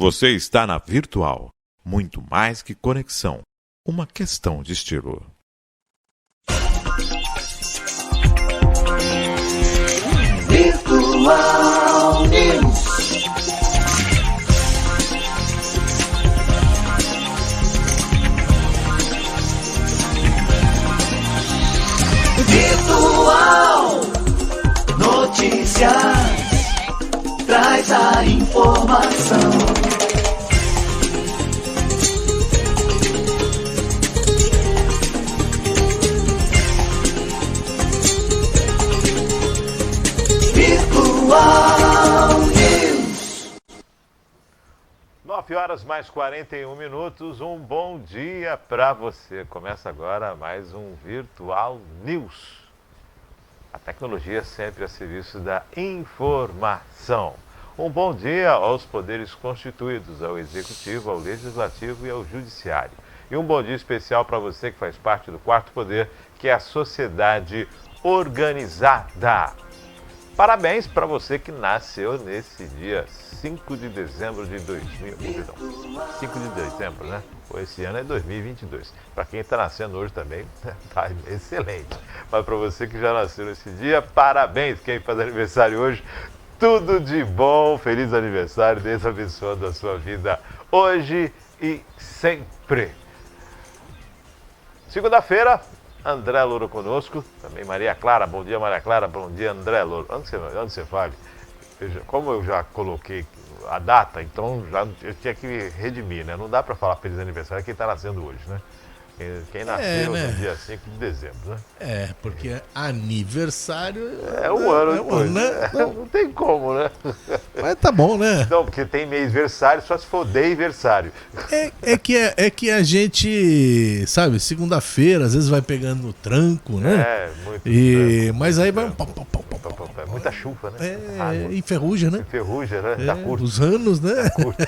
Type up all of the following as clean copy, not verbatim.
Você está na Virtual. Muito mais que conexão. Uma questão de estilo. Virtual News. Virtual Notícias. Traz a informação. Virtual News. 9 horas mais 41 minutos. Um bom dia para você. Começa agora mais um Virtual News. A tecnologia sempre a serviço da informação. Um bom dia aos poderes constituídos, ao Executivo, ao Legislativo e ao Judiciário. E um bom dia especial para você que faz parte do quarto poder, que é a sociedade organizada. Parabéns para você que nasceu nesse dia 5 de dezembro de 5 de dezembro, né? Esse ano é 2022. Para quem está nascendo hoje também, tá excelente. Mas para você que já nasceu nesse dia, parabéns. Quem faz aniversário hoje, tudo de bom. Feliz aniversário, Deus abençoando a sua vida hoje e sempre. Segunda-feira, André Louro conosco, também Maria Clara. Bom dia, Maria Clara. Bom dia, André Louro. Onde você fale? Como eu já coloquei a data, então eu tinha que redimir, né? Não dá para falar feliz aniversário quem está nascendo hoje, né? Quem nasceu no dia 5 de dezembro, né? Porque aniversário é um ano depois, né? Não tem como, né? Mas tá bom, né? Não, porque tem mêsversário só se for deiversário. É que a gente, sabe, segunda-feira, às vezes vai pegando no tranco, né? Muito. Mas aí vai É muita chuva, né? Enferruja, né? Enferruja, né? Tá curto. Os anos, né? Tá curto.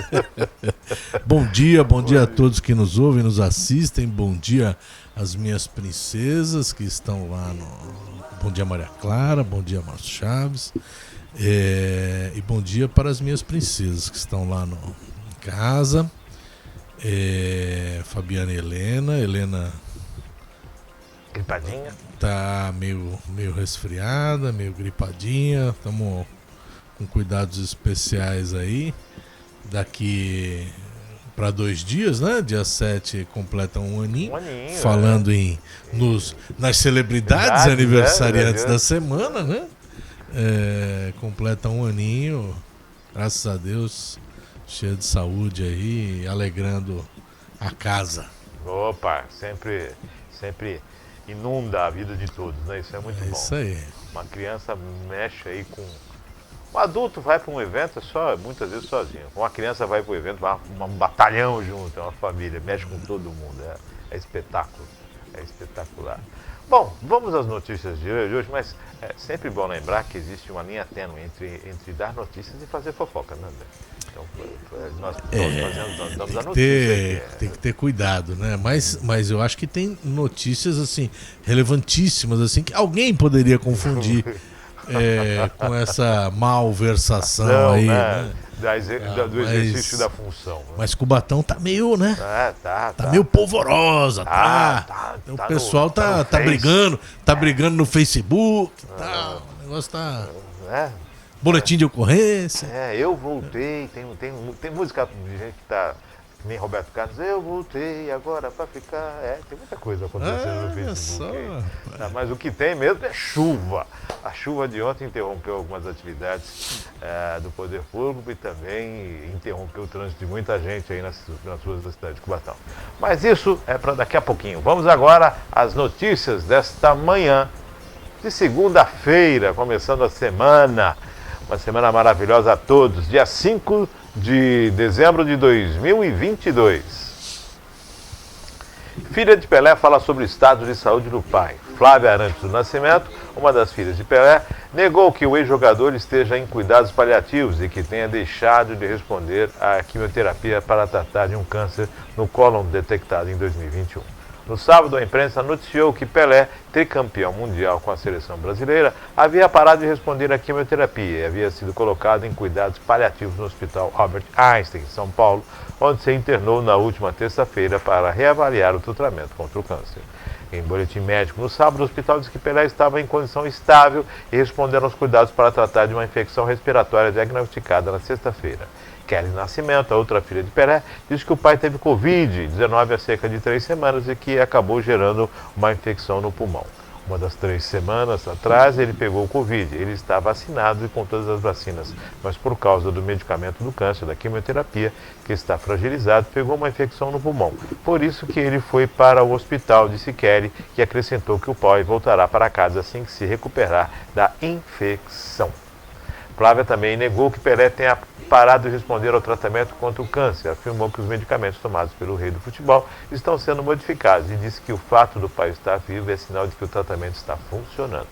Bom dia a todos que nos ouvem, nos assistem. Bom dia às minhas princesas que estão lá no... Bom dia, Maria Clara. Bom dia, Márcio Chaves. E bom dia para as minhas princesas que estão lá em casa. Fabiana e Helena. Gripadinha? Tá meio resfriada, meio gripadinha. Estamos com cuidados especiais aí. Daqui para 2 dias, né? Dia 7 completa um aninho. Falando nas celebridades aniversariantes da semana, né? Completa um aninho, graças a Deus, cheio de saúde aí, alegrando a casa. Opa, sempre inunda a vida de todos, né? Isso é muito bom. Isso aí. Uma criança mexe aí com... Um adulto vai para um evento muitas vezes sozinho. Uma criança vai para o evento, vai um batalhão junto, é uma família, mexe com todo mundo. É espetáculo, é espetacular. Bom, vamos às notícias de hoje, mas é sempre bom lembrar que existe uma linha tênue entre dar notícias e fazer fofoca, né, André? Então, nós damos a notícia. Tem que ter cuidado, né? Mas eu acho que tem notícias, assim, relevantíssimas, assim, que alguém poderia confundir com essa malversação aí, né? Do exercício da função. Né? Mas Cubatão tá meio, né? Tá meio polvorosa, o pessoal tá brigando no Facebook, o negócio tá... Boletim de ocorrência. Eu voltei, tem música de gente que tá... Nem Roberto Carlos, eu voltei agora pra ficar... tem muita coisa acontecendo no Facebook. Mas o que tem mesmo é chuva. A chuva de ontem interrompeu algumas atividades do poder público e também interrompeu o trânsito de muita gente aí nas ruas da cidade de Cubatão. Mas isso é para daqui a pouquinho. Vamos agora às notícias desta manhã de segunda-feira, começando a semana. Uma semana maravilhosa a todos. Dia 5 de dezembro de 2022. Filha de Pelé fala sobre o estado de saúde do pai. Flávia Arantes do Nascimento, uma das filhas de Pelé, negou que o ex-jogador esteja em cuidados paliativos e que tenha deixado de responder à quimioterapia para tratar de um câncer no cólon detectado em 2021. No sábado, a imprensa noticiou que Pelé, tricampeão mundial com a seleção brasileira, havia parado de responder à quimioterapia e havia sido colocado em cuidados paliativos no Hospital Albert Einstein, em São Paulo, onde se internou na última terça-feira para reavaliar o tratamento contra o câncer. Em boletim médico no sábado, o hospital disse que Pelé estava em condição estável e respondendo aos cuidados para tratar de uma infecção respiratória diagnosticada na sexta-feira. Kelly Nascimento, a outra filha de Pelé, disse que o pai teve Covid-19 há cerca de 3 semanas e que acabou gerando uma infecção no pulmão. Uma das 3 semanas atrás, ele pegou o Covid. Ele está vacinado e com todas as vacinas, mas por causa do medicamento do câncer, da quimioterapia, que está fragilizado, pegou uma infecção no pulmão. Por isso que ele foi para o hospital, disse Kelly, que acrescentou que o pai voltará para casa assim que se recuperar da infecção. Flávia também negou que Pelé tenha parado de responder ao tratamento contra o câncer. Afirmou que os medicamentos tomados pelo rei do futebol estão sendo modificados e disse que o fato do pai estar vivo é sinal de que o tratamento está funcionando.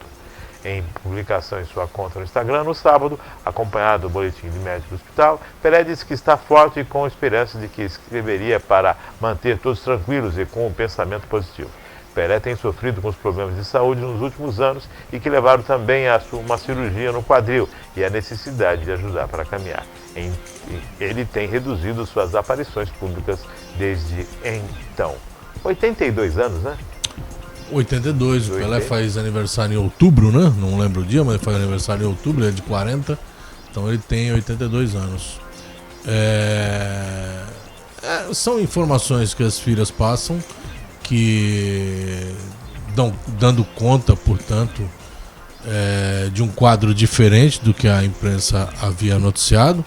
Em publicação em sua conta no Instagram, no sábado, acompanhado do boletim de médico do hospital, Pelé disse que está forte e com esperança de que escreveria para manter todos tranquilos e com um pensamento positivo. Pelé tem sofrido com os problemas de saúde nos últimos anos e que levaram também a uma cirurgia no quadril e a necessidade de ajudar para caminhar. Ele tem reduzido suas aparições públicas desde então. 82 anos, né? 82, o Pelé faz aniversário em outubro, né? Não lembro o dia, mas ele faz aniversário em outubro, ele é de 40, então ele tem 82 anos. São informações que as filhas passam, que dando conta, portanto, de um quadro diferente do que a imprensa havia noticiado.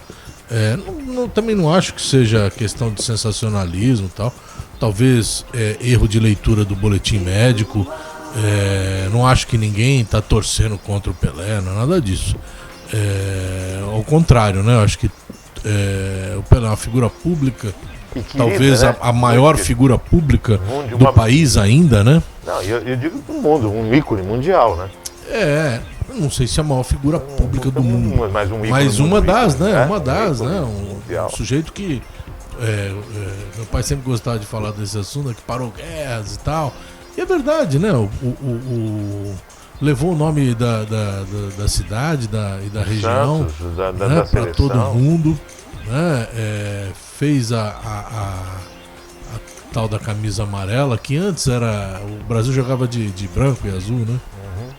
Também não acho que seja questão de sensacionalismo e tal. Talvez erro de leitura do boletim médico. Não acho que ninguém está torcendo contra o Pelé, não é nada disso. Ao contrário, né? Eu acho que o Pelé é uma figura pública, querida, talvez né? a maior figura pública do país ainda, né? Não, eu digo do mundo, um ícone mundial, né? Não sei se é a maior figura pública do mundo, mas uma das, né? Uma das, né? Um sujeito que meu pai sempre gostava de falar desse assunto, que parou guerras e tal. E é verdade, né? Levou o nome da cidade e da região para todo mundo, né? Fez a tal da camisa amarela, que antes era... O Brasil jogava de branco e azul, né?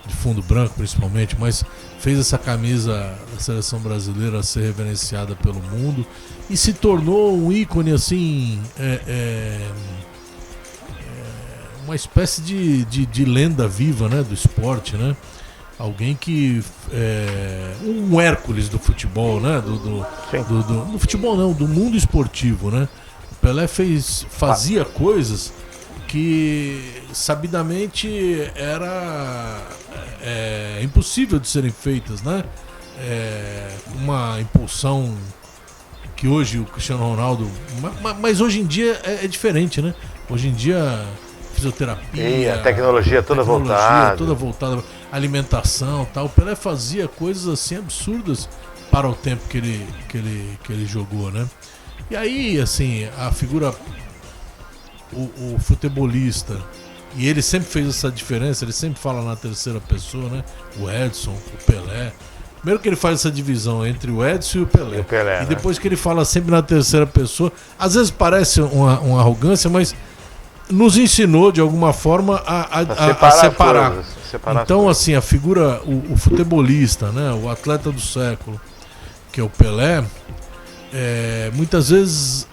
De fundo branco principalmente, mas fez essa camisa da seleção brasileira ser reverenciada pelo mundo e se tornou um ícone assim, uma espécie de lenda viva, né, do esporte, né? Alguém que um Hércules do futebol, né? Do futebol não, do mundo esportivo, né? O Pelé fazia coisas que sabidamente era impossível de serem feitas, né? Uma impulsão que hoje o Cristiano Ronaldo... Mas hoje em dia é diferente, né? Hoje em dia, fisioterapia... a tecnologia toda voltada, alimentação e tal. O Pelé fazia coisas assim absurdas para o tempo que ele jogou, né? E aí, assim, a figura... O futebolista, e ele sempre fez essa diferença, ele sempre fala na terceira pessoa, né? O Edson, o Pelé. Primeiro que ele faz essa divisão entre o Edson e o Pelé. E depois que ele fala sempre na terceira pessoa, às vezes parece uma arrogância, mas nos ensinou de alguma forma a separar. Então, assim, a figura, o futebolista, né? O atleta do século, que é o Pelé. Muitas vezes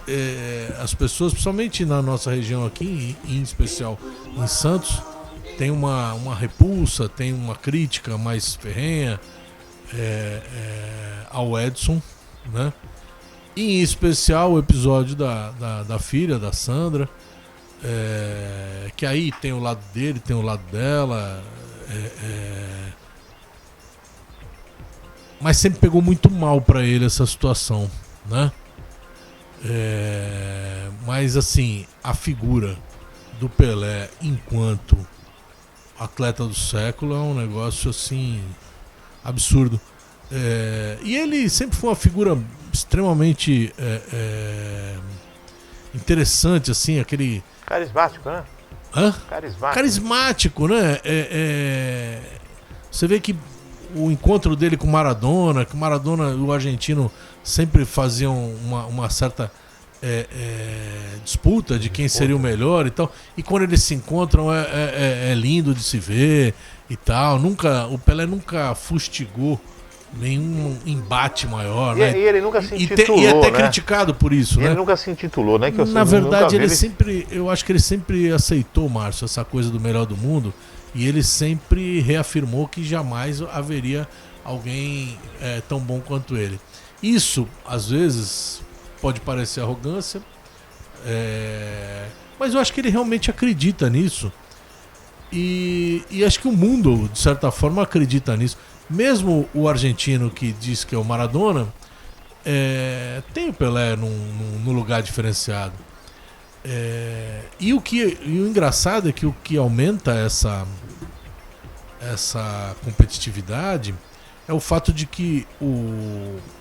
as pessoas, principalmente na nossa região aqui, em especial em Santos, tem uma repulsa, tem uma crítica mais ferrenha ao Edson, né? E, em especial o episódio da filha, da Sandra, que aí tem o lado dele, tem o lado dela, mas sempre pegou muito mal para ele essa situação, né? Mas assim, a figura do Pelé enquanto atleta do século é um negócio assim absurdo. E ele sempre foi uma figura extremamente interessante, assim, aquele carismático, né? Hã? Carismático. Carismático, né? Você vê que o encontro dele com Maradona, que o Maradona e o argentino sempre faziam uma certa disputa de quem seria o melhor e tal. E quando eles se encontram é lindo de se ver e tal. O Pelé nunca fustigou nenhum embate maior, né? E ele nunca se intitulou, e até né? criticado por isso, Ele né? nunca se intitulou, né? Na verdade, eu acho que ele sempre aceitou, Márcio, essa coisa do melhor do mundo, e ele sempre reafirmou que jamais haveria alguém tão bom quanto ele. Isso, às vezes, pode parecer arrogância, mas eu acho que ele realmente acredita nisso. E acho que o mundo, de certa forma, acredita nisso. Mesmo o argentino que diz que é o Maradona, tem o Pelé num lugar diferenciado. E o engraçado é que o que aumenta essa competitividade é o fato de que,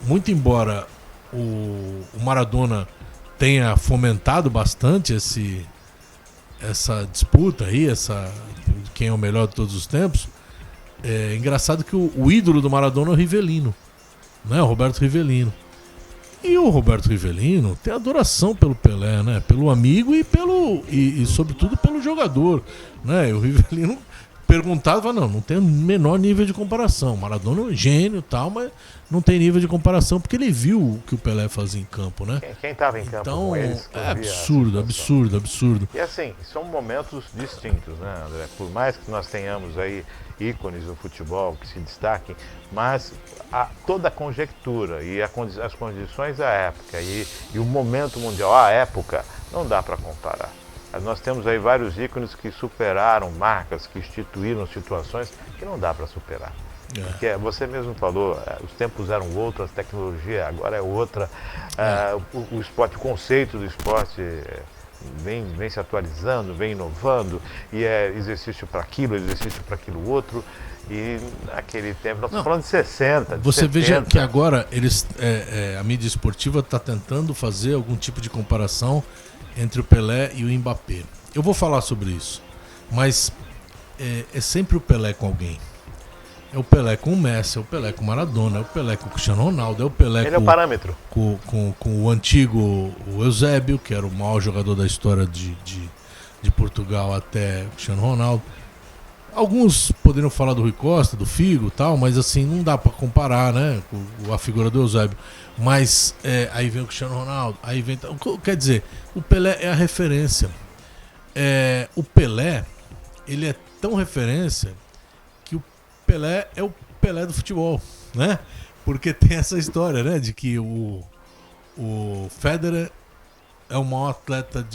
muito embora o Maradona tenha fomentado bastante essa disputa aí, quem é o melhor de todos os tempos, é engraçado que o ídolo do Maradona é o Rivelino, né? O Roberto Rivelino. E o Roberto Rivelino tem adoração pelo Pelé, né? Pelo amigo e sobretudo pelo jogador, né? E o Rivelino perguntava, não tem o menor nível de comparação. Maradona é um gênio e tal, mas não tem nível de comparação porque ele viu o que o Pelé fazia em campo, né? Quem estava em campo Então, com eles? é absurdo. E assim, são momentos distintos, né, André? Por mais que nós tenhamos aí ícones do futebol que se destaquem, mas toda a conjectura e as condições da época e o momento mundial, a época, não dá para comparar. Nós temos aí vários ícones que superaram marcas, que instituíram situações que não dá para superar. Porque você mesmo falou, os tempos eram outros, a tecnologia agora é outra, o esporte, o conceito do esporte vem se atualizando, vem inovando, e é exercício para aquilo, exercício para aquilo outro. E naquele tempo, nós estamos falando de 60, de Você 70. veja que agora a mídia esportiva está tentando fazer algum tipo de comparação entre o Pelé e o Mbappé. Eu vou falar sobre isso, mas é sempre o Pelé com alguém. É o Pelé com o Messi, é o Pelé com o Maradona, é o Pelé com o Cristiano Ronaldo, é o Pelé é o parâmetro. Com o antigo Eusébio, que era o maior jogador da história de Portugal até o Cristiano Ronaldo. Alguns poderiam falar do Rui Costa, do Figo e tal, mas assim, não dá para comparar, né, com a figura do Eusébio. Mas aí vem o Cristiano Ronaldo, aí vem... Quer dizer, o Pelé é a referência. O Pelé, ele é tão referência que o Pelé é o Pelé do futebol, né? Porque tem essa história, né, de que o Federer é o maior atleta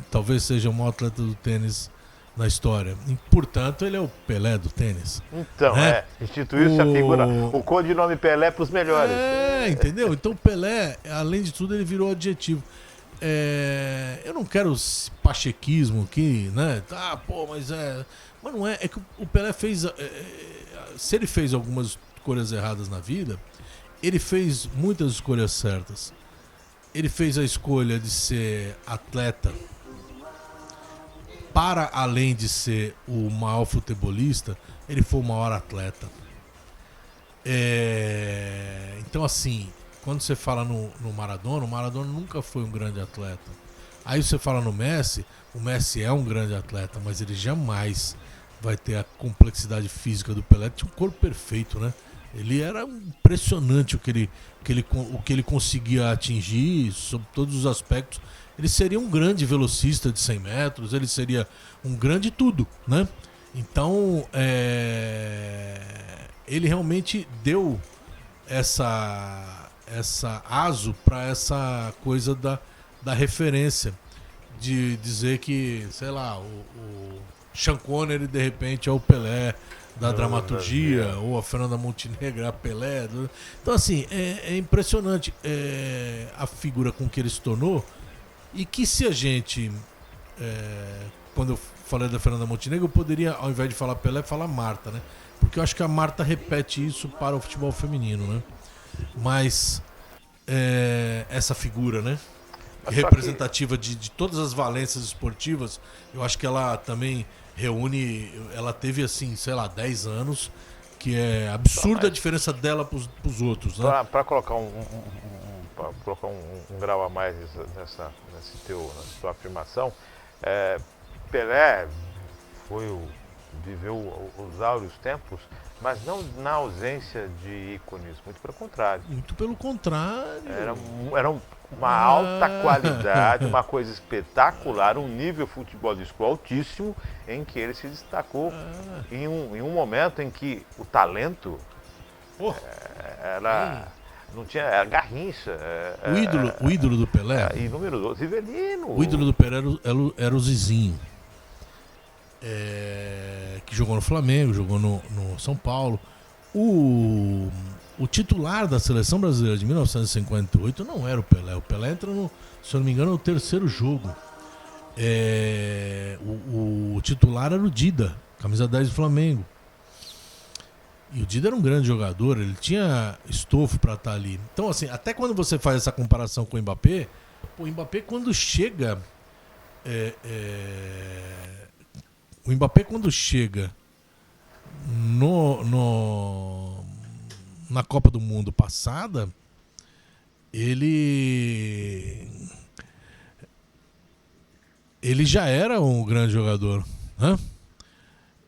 talvez seja o maior atleta do tênis na história. E, portanto, ele é o Pelé do tênis. Então, né? Instituiu-se a figura, o codinome Pelé para os melhores. Entendeu? Então, Pelé, além de tudo, ele virou adjetivo. Eu não quero pachequismo aqui, né? Mas não é. É que o Pelé fez... se ele fez algumas escolhas erradas na vida, ele fez muitas escolhas certas. Ele fez a escolha de ser atleta para além de ser o maior futebolista, ele foi o maior atleta. Então, assim, quando você fala no Maradona, o Maradona nunca foi um grande atleta. Aí você fala no Messi, o Messi é um grande atleta, mas ele jamais vai ter a complexidade física do Pelé. Tinha um corpo perfeito, né? Ele era impressionante o que ele conseguia atingir sobre todos os aspectos. Ele seria um grande velocista de 100 metros, ele seria um grande tudo, né? Então, ele realmente deu essa aso para essa coisa da referência, de dizer que, sei lá, o Sean Connery de repente é o Pelé da dramaturgia, ou a Fernanda Montenegro é a Pelé. Então, assim, é impressionante a figura com que ele se tornou. E que se a gente, quando eu falei da Fernanda Montenegro, eu poderia, ao invés de falar Pelé, falar Marta, né? Porque eu acho que a Marta repete isso para o futebol feminino, né? Mas essa figura, né? representativa de todas as valências esportivas. Eu acho que ela também reúne, ela teve assim, sei lá, 10 anos, que é absurda a diferença dela pros outros, né? Para colocar um grau a mais nessa tua afirmação, Pelé viveu os áureos tempos, mas não na ausência de ícones, muito pelo contrário. Muito pelo contrário. Era uma alta qualidade, uma coisa espetacular, um nível futebolístico altíssimo, em que ele se destacou em um momento em que o talento não tinha, era Garrincha. O ídolo do Pelé. E número 2, Rivelino. O ídolo do Pelé era o Zizinho. Que jogou no Flamengo, jogou no São Paulo. O titular da seleção brasileira de 1958 não era o Pelé. O Pelé entra se eu não me engano, no terceiro jogo. O titular era o Dida, camisa 10 do Flamengo. E o Dida era um grande jogador, ele tinha estofo para estar ali. Então, assim, até quando você faz essa comparação com o Mbappé, o Mbappé quando chega. O Mbappé quando chega na Copa do Mundo passada, ele já era um grande jogador, né?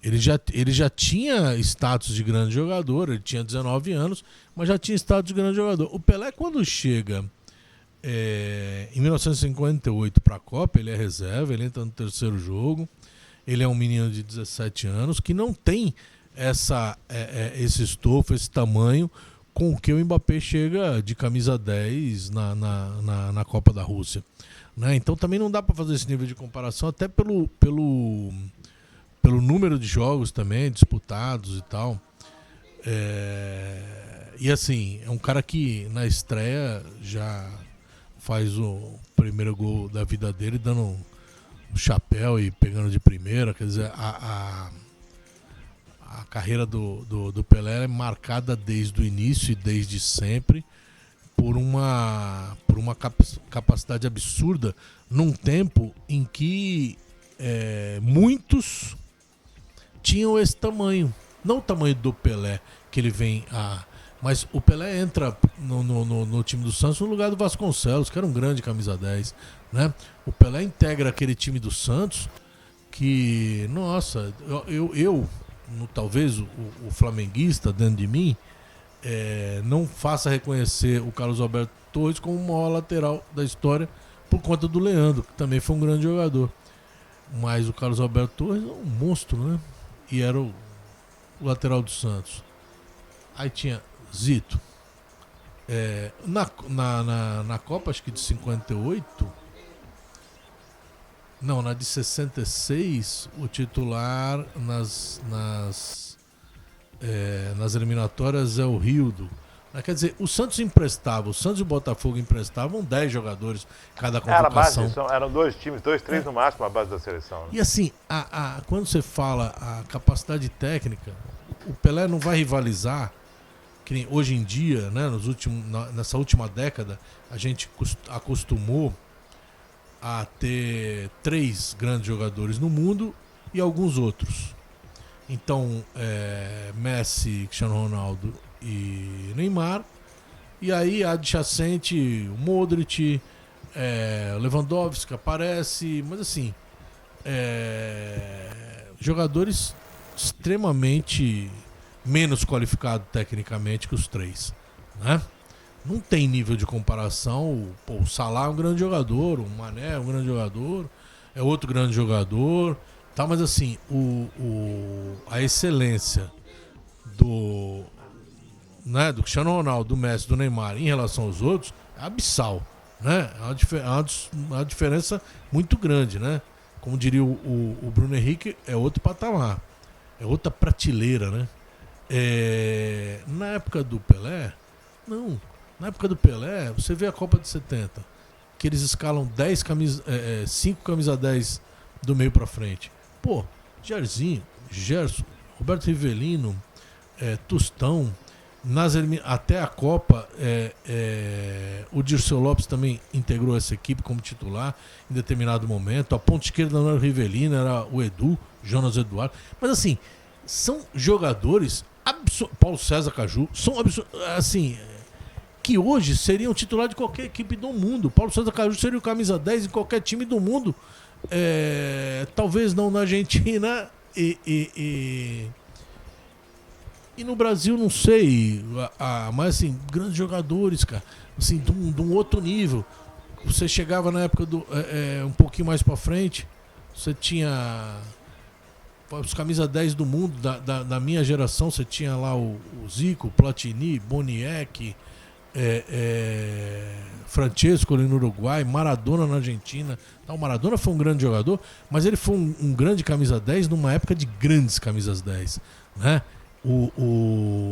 Ele já tinha status de grande jogador, ele tinha 19 anos, mas já tinha status de grande jogador. O Pelé quando chega em 1958 para a Copa, ele é reserva, ele entra no terceiro jogo. Ele é um menino de 17 anos que não tem esse estofo, esse tamanho com o que o Mbappé chega de camisa 10 na Copa da Rússia, né? Então também não dá para fazer esse nível de comparação, até pelo número de jogos também disputados e tal. E assim, é um cara que na estreia já faz o primeiro gol da vida dele dando um chapéu e pegando de primeira. Quer dizer, a carreira do Pelé é marcada desde o início e desde sempre por uma capacidade absurda num tempo em que muitos tinham esse tamanho. Não o tamanho do Pelé, que ele vem mas o Pelé entra no time do Santos no lugar do Vasconcelos, que era um grande camisa 10, né? O Pelé integra aquele time do Santos que, nossa, talvez o flamenguista dentro de mim não faça reconhecer o Carlos Alberto Torres como o maior lateral da história por conta do Leandro, que também foi um grande jogador. Mas o Carlos Alberto Torres é um monstro, né? E era o lateral do Santos. Aí tinha Zito. Na Copa, acho que de 58. Não, na de 66, o titular nas eliminatórias é o Rildo. Quer dizer, o Santos emprestava, o Santos e o Botafogo emprestavam 10 jogadores cada convocação. Era a base, eram 2 times, 2, 3 no máximo a base da seleção. Né? E assim, quando você fala a capacidade técnica, o Pelé não vai rivalizar, que nem hoje em dia, né, nessa última década, a gente acostumou a ter 3 grandes jogadores no mundo e alguns outros. Então, Messi, Cristiano Ronaldo e Neymar. E aí, adjacente, o Modric, Lewandowski aparece, mas assim, jogadores extremamente menos qualificados tecnicamente que os 3, né? Não tem nível de comparação. O Salah é um grande jogador, o Mané é um grande jogador, é outro grande jogador, tá? Mas assim, a excelência do Cristiano Ronaldo, do Messi, do Neymar em relação aos outros é abissal, né? É uma diferença muito grande, né? Como diria o Bruno Henrique, é outro patamar, é outra prateleira, né? Na época do Pelé, não. Na época do Pelé, você vê a Copa de 70, que eles escalam 5 camisa 10 do meio pra frente. Jairzinho, Gerson, Roberto Rivelino, Tostão, até a Copa, o Dirceu Lopes também integrou essa equipe como titular em determinado momento. A ponta esquerda não era o Rivelino, era o Edu, Jonas Eduardo. Mas assim, são jogadores, Paulo César Caju, são assim, que hoje seriam titular de qualquer equipe do mundo. Paulo César Caju seria o camisa 10 em qualquer time do mundo. Talvez não na Argentina e no Brasil, não sei, mas assim, grandes jogadores, cara, assim, de um outro nível. Você chegava na época um pouquinho mais pra frente, você tinha os camisa 10 do mundo, da minha geração, você tinha lá o Zico, Platini, Boniek, Francesco ali no Uruguai, Maradona na Argentina. O Maradona foi um grande jogador, mas ele foi um grande camisa 10 numa época de grandes camisas 10, né?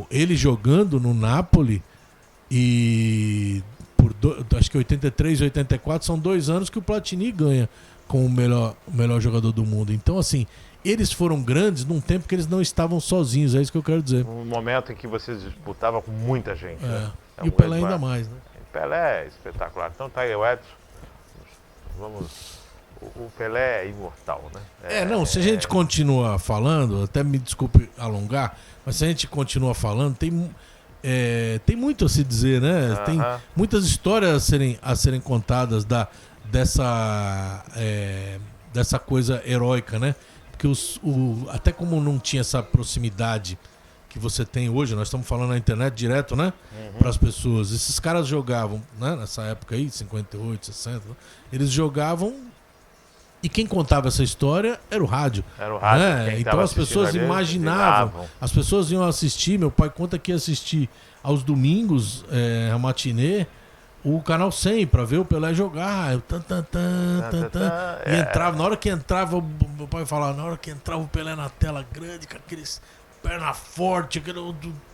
Ele jogando no Napoli e acho que 83 e 84 são 2 anos que o Platini ganha como o melhor jogador do mundo. Então, assim, eles foram grandes num tempo que eles não estavam sozinhos, é isso que eu quero dizer. Um momento em que você disputava com muita gente. Né? Então, e o Pelé ainda mais, né? Pelé é espetacular. Então tá aí o Edson. O Pelé é imortal, né? Se a gente continua falando, até me desculpe alongar, mas se a gente continua falando, tem muito a se dizer, né? Tem muitas histórias a serem contadas dessa coisa heróica, né? Porque até como não tinha essa proximidade que você tem hoje, nós estamos falando na internet direto, né? Para as pessoas. Esses caras jogavam, né? Nessa época aí, 58, 60, eles jogavam. E quem contava essa história era o rádio. Né? Então as pessoas imaginavam. As pessoas iam assistir. Meu pai conta que ia assistir aos domingos, a matinê, o Canal 100 para ver o Pelé jogar. E entrava. Na hora que entrava, meu pai falava, na hora que entrava o Pelé na tela grande, com aqueles perna forte,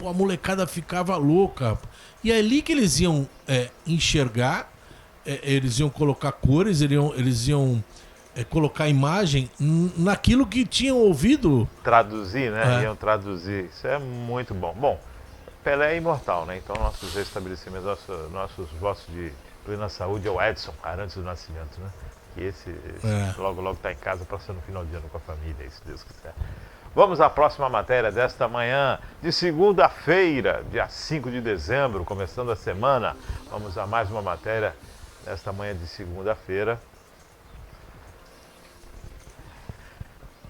a molecada ficava louca. E é ali que eles iam enxergar, eles iam colocar cores, eles iam colocar imagem naquilo que tinham ouvido. Traduzir, né? Iam traduzir. Isso é muito bom. Bom, Pelé é imortal, né? Então nossos estabelecimentos, nossos votos de plena saúde é o Edson, Arantes do Nascimento, né? Que esse logo está em casa passando o final de ano com a família, se Deus quiser. Vamos à próxima matéria desta manhã de segunda-feira, dia 5 de dezembro, começando a semana. Vamos a mais uma matéria desta manhã de segunda-feira.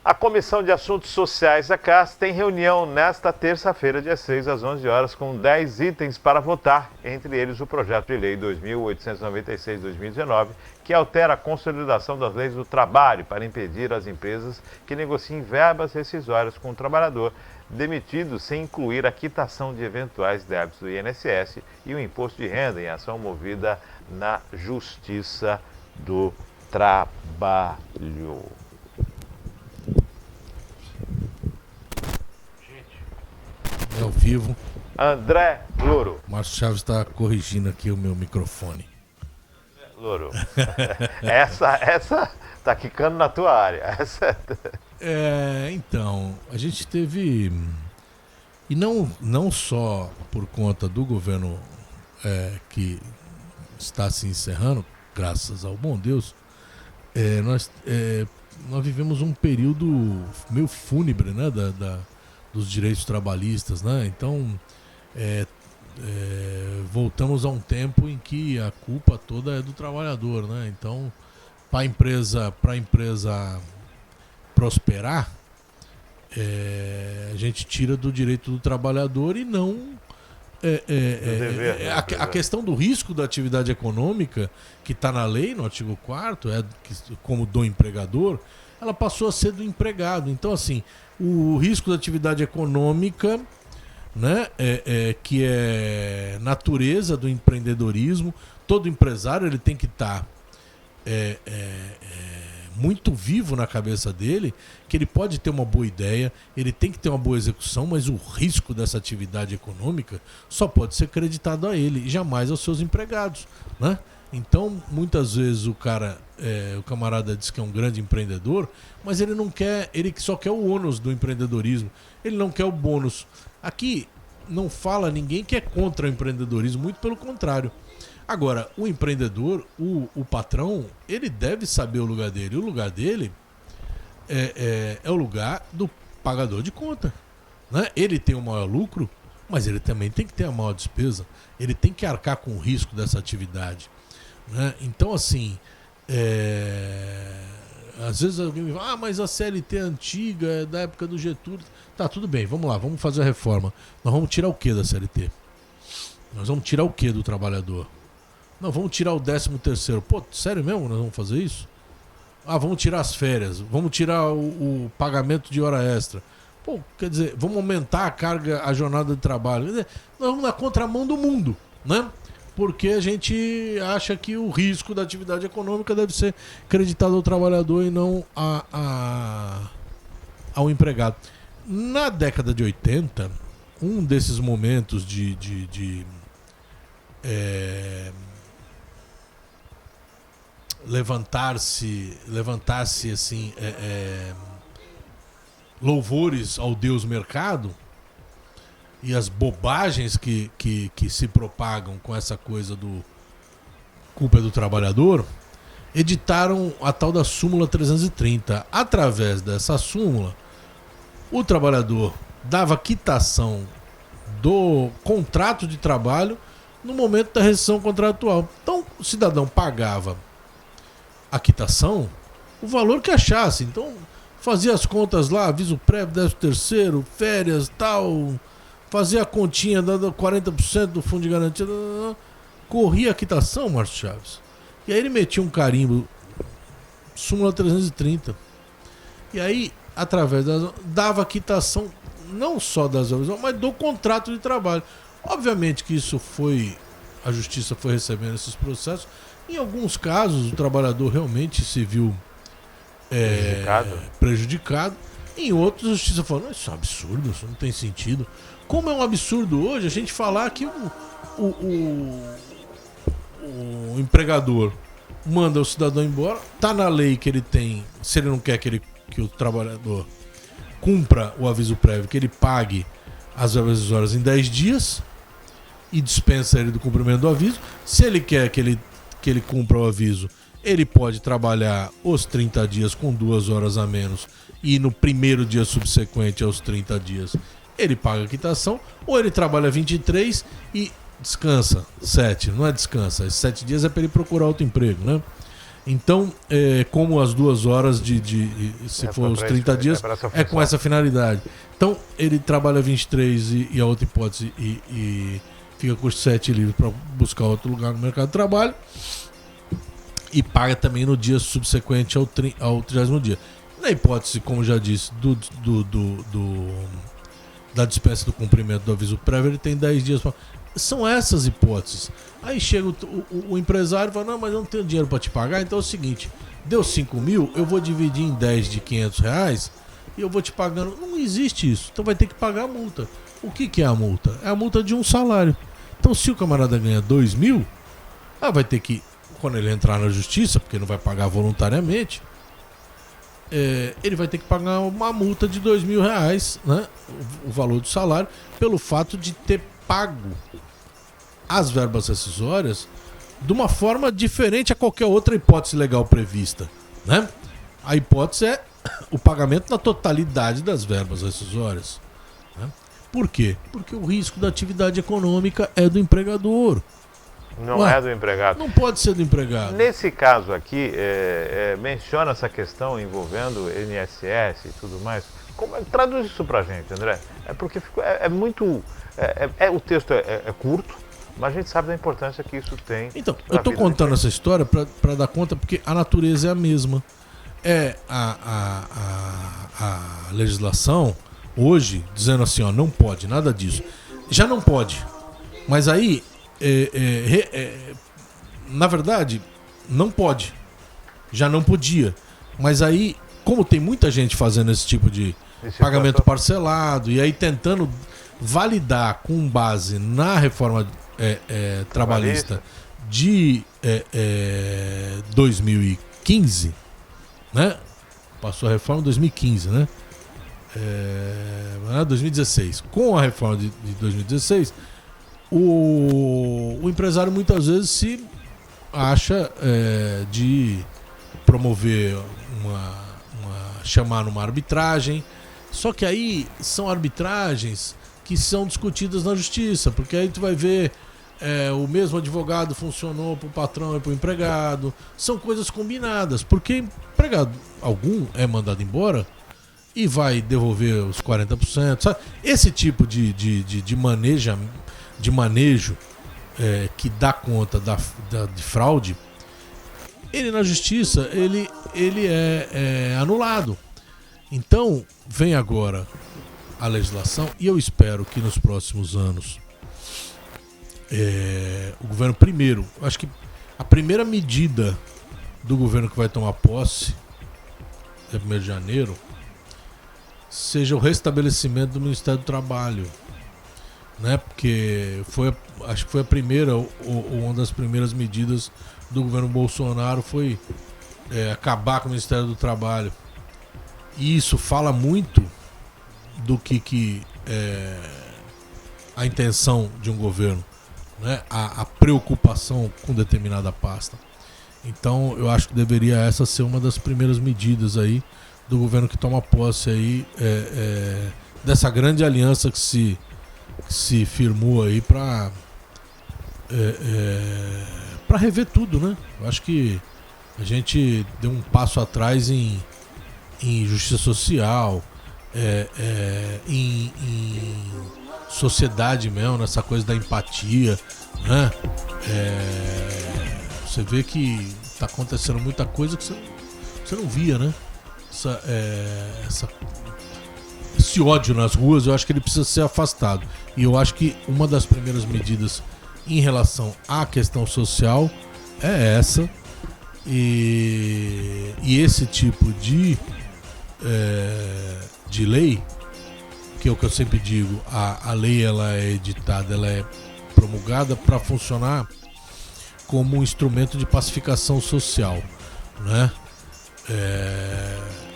A Comissão de Assuntos Sociais da CAS tem reunião nesta terça-feira, dia 6, às 11 horas, com 10 itens para votar, entre eles o projeto de lei 2.896/2019, que altera a consolidação das leis do trabalho para impedir as empresas que negociem verbas rescisórias com o trabalhador demitido sem incluir a quitação de eventuais débitos do INSS e o imposto de renda em ação movida na Justiça do Trabalho. É ao vivo. André Louro. Márcio Chaves está corrigindo aqui o meu microfone. Louro. essa tá quicando na tua área. Então, a gente teve. E não só por conta do governo que está se encerrando, graças ao bom Deus, nós vivemos um período meio fúnebre, né, dos direitos trabalhistas, né? Então voltamos a um tempo em que a culpa toda é do trabalhador, né? Então, para a empresa prosperar, a gente tira do direito do trabalhador e não a questão do risco da atividade econômica, que está na lei, no artigo 4º, como do empregador, ela passou a ser do empregado. Então, assim, o risco da atividade econômica, né, que é natureza do empreendedorismo, todo empresário ele tem que estar muito vivo na cabeça dele, que ele pode ter uma boa ideia, ele tem que ter uma boa execução, mas o risco dessa atividade econômica só pode ser creditado a ele e jamais aos seus empregados, né? Então, muitas vezes o camarada diz que é um grande empreendedor, mas ele não quer, ele só quer o ônus do empreendedorismo, ele não quer o bônus. Aqui, não fala ninguém que é contra o empreendedorismo, muito pelo contrário. Agora, o empreendedor, o patrão, ele deve saber o lugar dele. O lugar dele é o lugar do pagador de conta, né? Ele tem o maior lucro, mas ele também tem que ter a maior despesa. Ele tem que arcar com o risco dessa atividade, né? Então, assim, às vezes alguém me fala, mas a CLT é antiga, é da época do Getúlio. Tá, tudo bem, vamos lá, vamos fazer a reforma. Nós vamos tirar o que da CLT? Nós vamos tirar o que do trabalhador? Não, vamos tirar o 13º. Pô, sério mesmo nós vamos fazer isso? Ah, vamos tirar as férias, vamos tirar o pagamento de hora extra. Pô, quer dizer, vamos aumentar a carga, a jornada de trabalho. Quer dizer, nós vamos na contramão do mundo, né? Porque a gente acha que o risco da atividade econômica deve ser creditado ao trabalhador e não ao empregado. Na década de 80, um desses momentos de levantar-se assim, louvores ao Deus mercado e as bobagens que se propagam com essa coisa do culpa é do trabalhador, editaram a tal da súmula 330. Através dessa súmula, o trabalhador dava quitação do contrato de trabalho no momento da rescisão contratual. Então, o cidadão pagava a quitação, o valor que achasse. Então, fazia as contas lá, aviso prévio, 13º, férias, tal, fazia a continha, dando 40% do fundo de garantia, corria a quitação, Márcio Chaves. E aí ele metia um carimbo, súmula 330. E aí, através dava a quitação não só das horas, mas do contrato de trabalho. Obviamente que isso a justiça foi recebendo esses processos. Em alguns casos, o trabalhador realmente se viu prejudicado. Em outros, a justiça falou, isso é um absurdo, isso não tem sentido. Como é um absurdo hoje a gente falar que o empregador manda o cidadão embora, tá na lei que ele tem, se ele não quer que o trabalhador cumpra o aviso prévio, que ele pague as verbas rescisórias em 10 dias e dispensa ele do cumprimento do aviso. Se ele quer que ele cumpra o aviso, ele pode trabalhar os 30 dias com 2 horas a menos e no primeiro dia subsequente aos 30 dias ele paga a quitação, ou ele trabalha 23 e descansa 7, não é descansa, esses 7 dias é para ele procurar outro emprego, né? Então, como as 2 horas se for os 30 dias, é com essa finalidade. Então, ele trabalha 23 e a outra hipótese e fica com os 7 livres para buscar outro lugar no mercado de trabalho e paga também no dia subsequente ao 30º dia. Na hipótese, como já disse, da dispensa do cumprimento do aviso prévio, ele tem 10 dias. São essas hipóteses. Aí chega o empresário e fala, não, mas eu não tenho dinheiro para te pagar, então é o seguinte, deu 5 mil, eu vou dividir em 10 de R$500 e eu vou te pagando. Não existe isso, então vai ter que pagar a multa. O que é a multa? É a multa de um salário. Então, se o camarada ganha 2 mil, vai ter que, quando ele entrar na justiça, porque não vai pagar voluntariamente, ele vai ter que pagar uma multa de R$2.000, né? O valor do salário, pelo fato de ter pago as verbas rescisórias de uma forma diferente a qualquer outra hipótese legal prevista, né? A hipótese é o pagamento na totalidade das verbas rescisórias, né? Por quê? Porque o risco da atividade econômica é do empregador. Não é do empregado. Não pode ser do empregado. Nesse caso aqui, menciona essa questão envolvendo INSS e tudo mais. Traduz isso pra gente, André. É porque o texto é curto, mas a gente sabe da importância que isso tem. Então, eu estou contando essa história para dar conta, porque a natureza é a mesma. A legislação hoje dizendo assim, não pode, nada disso. Já não pode. Mas aí, na verdade, não pode. Já não podia. Mas aí, como tem muita gente fazendo esse tipo de pagamento parcelado e aí tentando validar com base na reforma trabalhista de 2015, né? Passou a reforma em 2015, né? 2016. Com a reforma de 2016, o empresário muitas vezes se acha de promover chamar numa arbitragem. Só que aí são arbitragens que são discutidas na justiça, porque aí tu vai ver o mesmo advogado funcionou para o patrão e para o empregado. São coisas combinadas, porque empregado algum é mandado embora e vai devolver os 40%. Sabe? Esse tipo de manejo que dá conta de fraude, ele na justiça ele é anulado. Então vem agora a legislação e eu espero que nos próximos anos o governo primeiro, acho que a primeira medida do governo que vai tomar posse, 1º de janeiro, seja o restabelecimento do Ministério do Trabalho, né? Porque acho que foi a primeira ou uma das primeiras medidas do governo Bolsonaro foi acabar com o Ministério do Trabalho. E isso fala muito do que é a intenção de um governo, né? A preocupação com determinada pasta. Então eu acho que deveria essa ser uma das primeiras medidas aí do governo que toma posse aí, dessa grande aliança que se firmou aí para rever tudo, né? Eu acho que a gente deu um passo atrás em justiça social, em sociedade mesmo, nessa coisa da empatia, né? Você vê que tá acontecendo muita coisa que você não via, né? Esse ódio nas ruas, eu acho que ele precisa ser afastado. E eu acho que uma das primeiras medidas em relação à questão social é essa. E esse tipo de lei, que é o que eu sempre digo, a lei ela é editada, ela é promulgada para funcionar como um instrumento de pacificação social, né?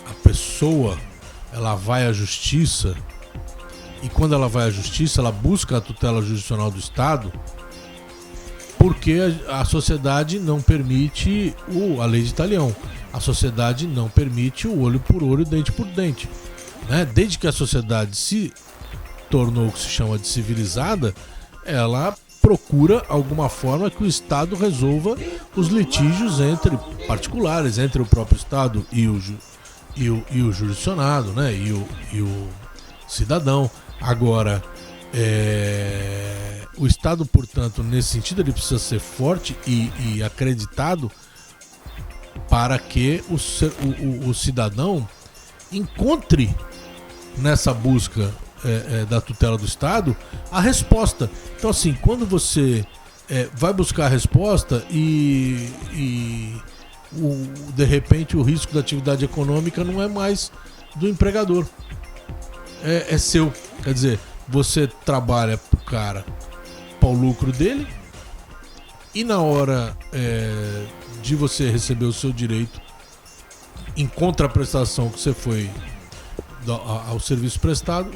A pessoa ela vai à justiça e quando ela vai à justiça ela busca a tutela jurisdicional do Estado porque a sociedade não permite a lei de talião, a sociedade não permite o olho por olho, dente por dente, né? Desde que a sociedade se tornou o que se chama de civilizada, ela procura alguma forma que o Estado resolva os litígios entre particulares, entre o próprio Estado e o jurisdicionado, né? E o cidadão. Agora, o Estado, portanto, nesse sentido, ele precisa ser forte e acreditado para que o cidadão encontre nessa busca da tutela do Estado a resposta. Então, assim, quando você vai buscar a resposta e de repente o risco da atividade econômica não é mais do empregador, é seu. Quer dizer, você trabalha pro cara, para o lucro dele, e na hora de você receber o seu direito em contraprestação que você foi ao serviço prestado,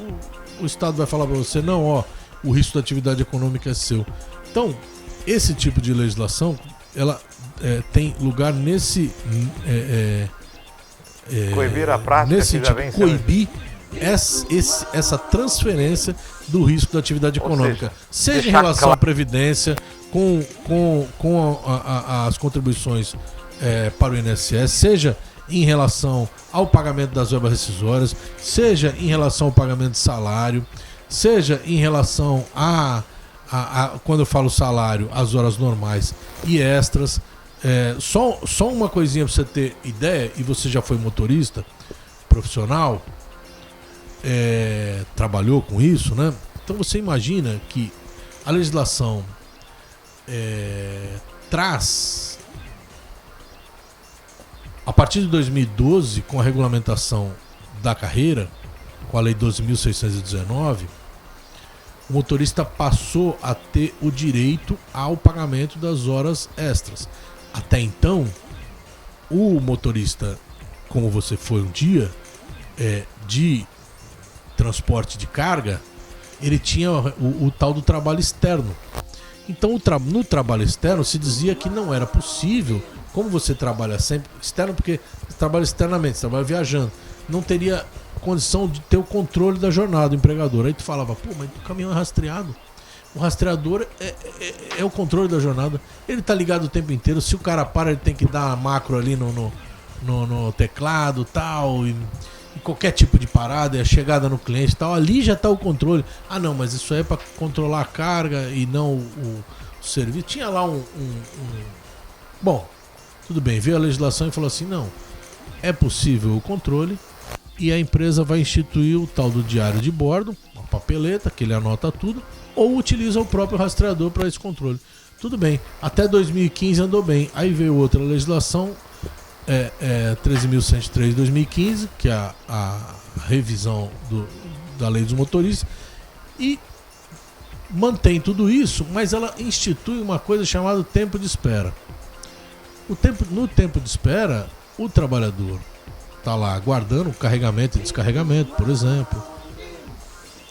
o Estado vai falar para você, não, o risco da atividade econômica é seu. Então, esse tipo de legislação, ela tem lugar nesse coibir a prática, nesse sentido, coibir essa transferência do risco da atividade econômica, seja em relação à previdência, com as contribuições para o INSS, seja em relação ao pagamento das verbas rescisórias, seja em relação ao pagamento de salário, seja em relação quando eu falo salário, as horas normais e extras. Só uma coisinha para você ter ideia, e você já foi motorista profissional, trabalhou com isso, né? Então você imagina que a legislação traz, a partir de 2012, com a regulamentação da carreira, com a Lei 12.619, o motorista passou a ter o direito ao pagamento das horas extras. Até então, o motorista, como você foi um dia, de transporte de carga, ele tinha o tal do trabalho externo. Então, no trabalho externo se dizia que não era possível, como você trabalha sempre externo, porque você trabalha externamente, você trabalha viajando, não teria condição de ter o controle da jornada do empregador. Aí tu falava, pô, mas o caminhão é rastreado. O rastreador é o controle da jornada. Ele tá ligado o tempo inteiro. Se o cara para, ele tem que dar uma macro ali no teclado tal, e qualquer tipo de parada, a chegada no cliente tal, ali já tá o controle. Ah não, mas isso aí é para controlar a carga e não o serviço. Tinha lá Bom, tudo bem, veio a legislação e falou assim, não, é possível o controle e a empresa vai instituir o tal do diário de bordo, uma papeleta que ele anota tudo, ou utiliza o próprio rastreador para esse controle. Tudo bem, até 2015 andou bem. Aí veio outra legislação, 13.103 de 2015, que é a revisão da lei dos motoristas, e mantém tudo isso, mas ela institui uma coisa chamada tempo de espera. No tempo de espera, o trabalhador está lá aguardando o carregamento e descarregamento, por exemplo.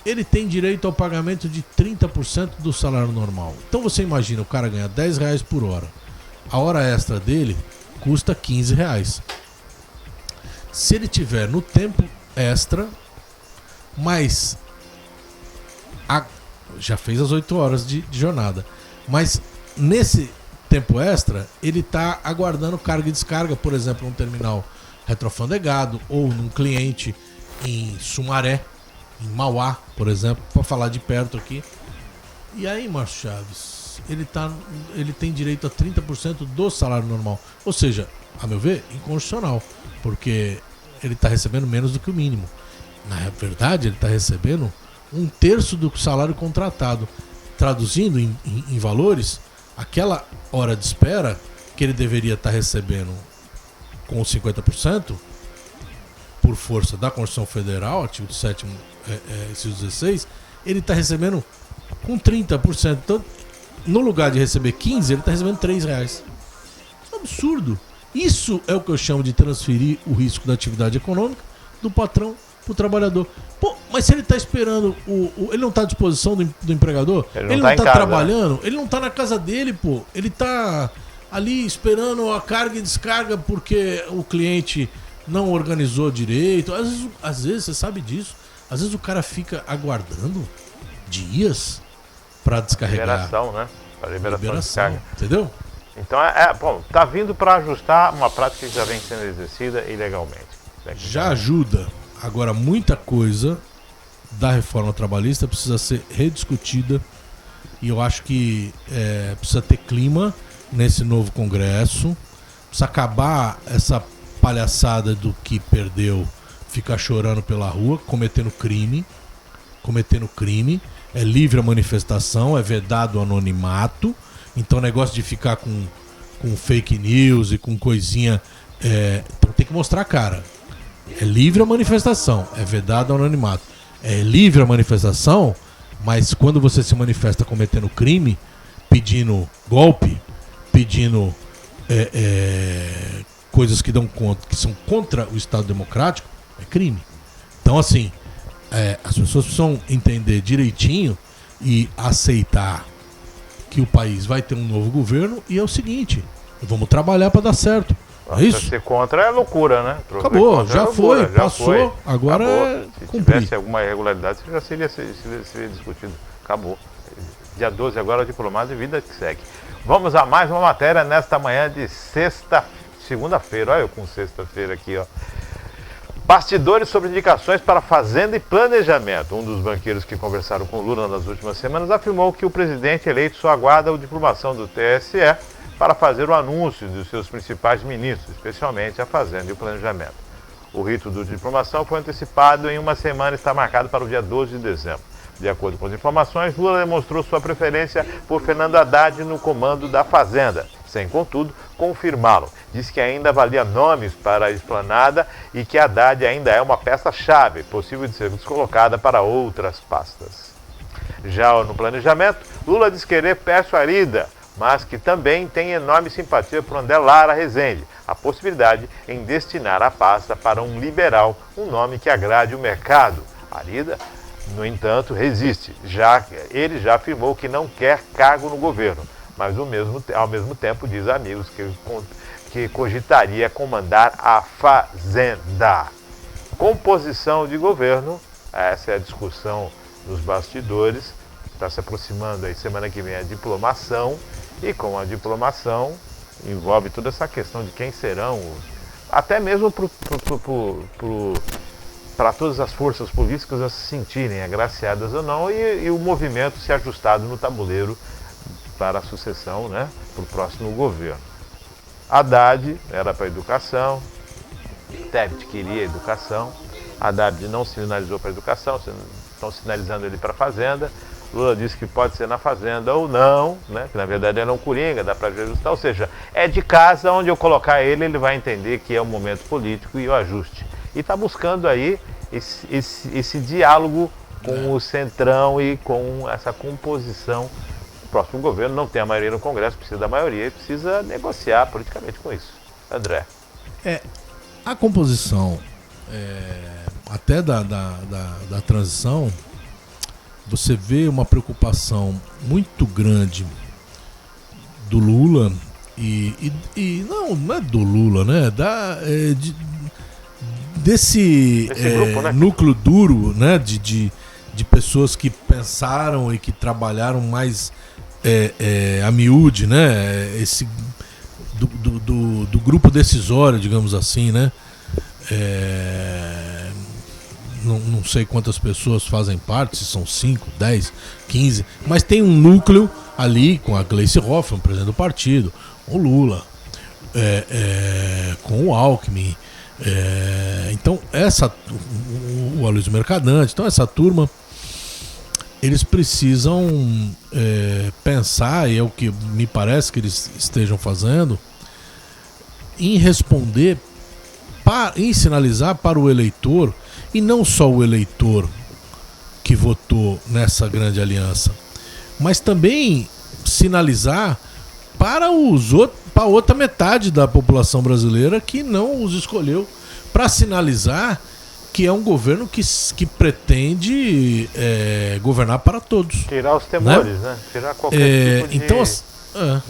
Ele tem direito ao pagamento de 30% do salário normal. Então você imagina, o cara ganha R$10 por hora. A hora extra dele custa R$15. Se ele tiver no tempo extra, mas já fez as 8 horas de jornada, mas nesse tempo extra, ele está aguardando carga e descarga, por exemplo, num terminal retrofandegado ou num cliente em Sumaré, em Mauá, por exemplo, para falar de perto aqui. E aí, Márcio Chaves, ele tem direito a 30% do salário normal. Ou seja, a meu ver, inconstitucional, porque ele está recebendo menos do que o mínimo. Na verdade, ele está recebendo 1/3 do salário contratado. Traduzindo em valores, aquela hora de espera que ele deveria estar recebendo com 50%, por força da Constituição Federal, artigo 7º, inciso 16, ele está recebendo com 30%. Então, no lugar de receber 15, ele está recebendo R$3. Isso é um absurdo. Isso é o que eu chamo de transferir o risco da atividade econômica do patrão para o trabalhador. Pô, mas se ele está esperando, ele não está à disposição do empregador, ele não está trabalhando, ele não está na casa dele, pô. Ele está ali esperando a carga e descarga porque o cliente não organizou direito. Às vezes, você sabe disso, às vezes o cara fica aguardando dias para descarregar. Liberação, né? Para liberação de descarga. Entendeu? Então, bom, tá vindo para ajustar uma prática que já vem sendo exercida ilegalmente. Já ajuda. Agora, muita coisa da reforma trabalhista precisa ser rediscutida e eu acho que precisa ter clima nesse novo Congresso, precisa acabar essa palhaçada do que perdeu, ficar chorando pela rua, cometendo crime, é livre a manifestação, é vedado o anonimato, então o negócio de ficar com fake news e com coisinha, então tem que mostrar a cara. É livre a manifestação, é vedado o anonimato. É livre a manifestação, mas quando você se manifesta cometendo crime, pedindo golpe, pedindo coisas que são contra o Estado Democrático, é crime. Então, assim, as pessoas precisam entender direitinho e aceitar que o país vai ter um novo governo e é o seguinte, vamos trabalhar para dar certo. É isso? Ser contra é loucura, né? Acabou, já foi, passou, agora é cumprir. Se tivesse alguma irregularidade, já seria discutido. Acabou. Dia 12 agora, diplomado e vida que segue. Vamos a mais uma matéria nesta manhã de segunda-feira. Olha eu com sexta-feira aqui, ó. Bastidores sobre indicações para Fazenda e Planejamento. Um dos banqueiros que conversaram com Lula nas últimas semanas afirmou que o presidente eleito só aguarda a diplomação do TSE para fazer o anúncio dos seus principais ministros, especialmente a Fazenda e o Planejamento. O rito de diplomação foi antecipado em uma semana e está marcado para o dia 12 de dezembro. De acordo com as informações, Lula demonstrou sua preferência por Fernando Haddad no comando da Fazenda, sem, contudo, confirmá-lo. Diz que ainda avalia nomes para a esplanada e que Haddad ainda é uma peça-chave, possível de ser descolocada para outras pastas. Já no Planejamento, Lula diz querer Pércio Arida, mas que também tem enorme simpatia por André Lara Rezende, a possibilidade em destinar a pasta para um liberal, um nome que agrade o mercado. Arida, no entanto, resiste. Ele já afirmou que não quer cargo no governo, mas ao mesmo tempo diz a amigos que cogitaria comandar a Fazenda. Composição de governo, essa é a discussão nos bastidores, está se aproximando aí semana que vem a diplomação, e com a diplomação envolve toda essa questão de quem serão, até mesmo para todas as forças políticas a se sentirem agraciadas ou não, e o movimento se ajustado no tabuleiro para a sucessão, né, para o próximo governo. Haddad era para a educação, Tebet queria a educação, Haddad não sinalizou para a educação, estão sinalizando ele para a Fazenda. Lula disse que pode ser na Fazenda ou não, né? Que na verdade era um coringa, dá para ajustar. Ou seja, é de casa, onde eu colocar ele vai entender que é um momento político e o ajuste. E está buscando aí esse diálogo com o Centrão e com essa composição. O próximo governo não tem a maioria no Congresso, precisa da maioria e precisa negociar politicamente com isso. André. A composição até da transição, você vê uma preocupação muito grande do Lula e não é do Lula, né? Desse grupo, né? Núcleo duro, né? De pessoas que pensaram e que trabalharam mais a miúde, né? Esse do grupo decisório, digamos assim, né? Não sei quantas pessoas fazem parte, se são 5, 10, 15, mas tem um núcleo ali com a Gleice Hoffmann, presidente do partido, o Lula, com o Alckmin, então o Aloysio Mercadante, então essa turma, eles precisam pensar, e é o que me parece que eles estejam fazendo, em responder, em sinalizar para o eleitor, e não só o eleitor que votou nessa grande aliança, mas também sinalizar para a outra metade da população brasileira que não os escolheu, para sinalizar que é um governo que pretende governar para todos. Tirar os temores, né? Tirar qualquer tipo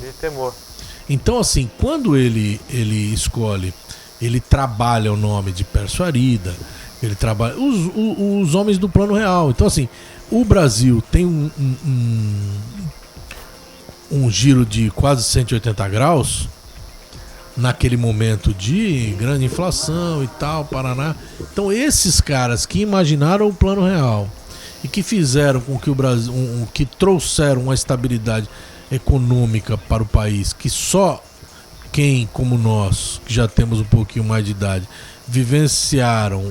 de temor. Então, assim, quando ele escolhe, ele trabalha o nome de Pércio Arida, ele trabalha os homens do Plano Real. Então, assim, o Brasil tem um giro de quase 180 graus naquele momento de grande inflação e tal, Paraná. Então, esses caras que imaginaram o Plano Real e que fizeram com que o Brasil, que trouxeram uma estabilidade econômica para o país, que só quem, como nós, que já temos um pouquinho mais de idade, vivenciaram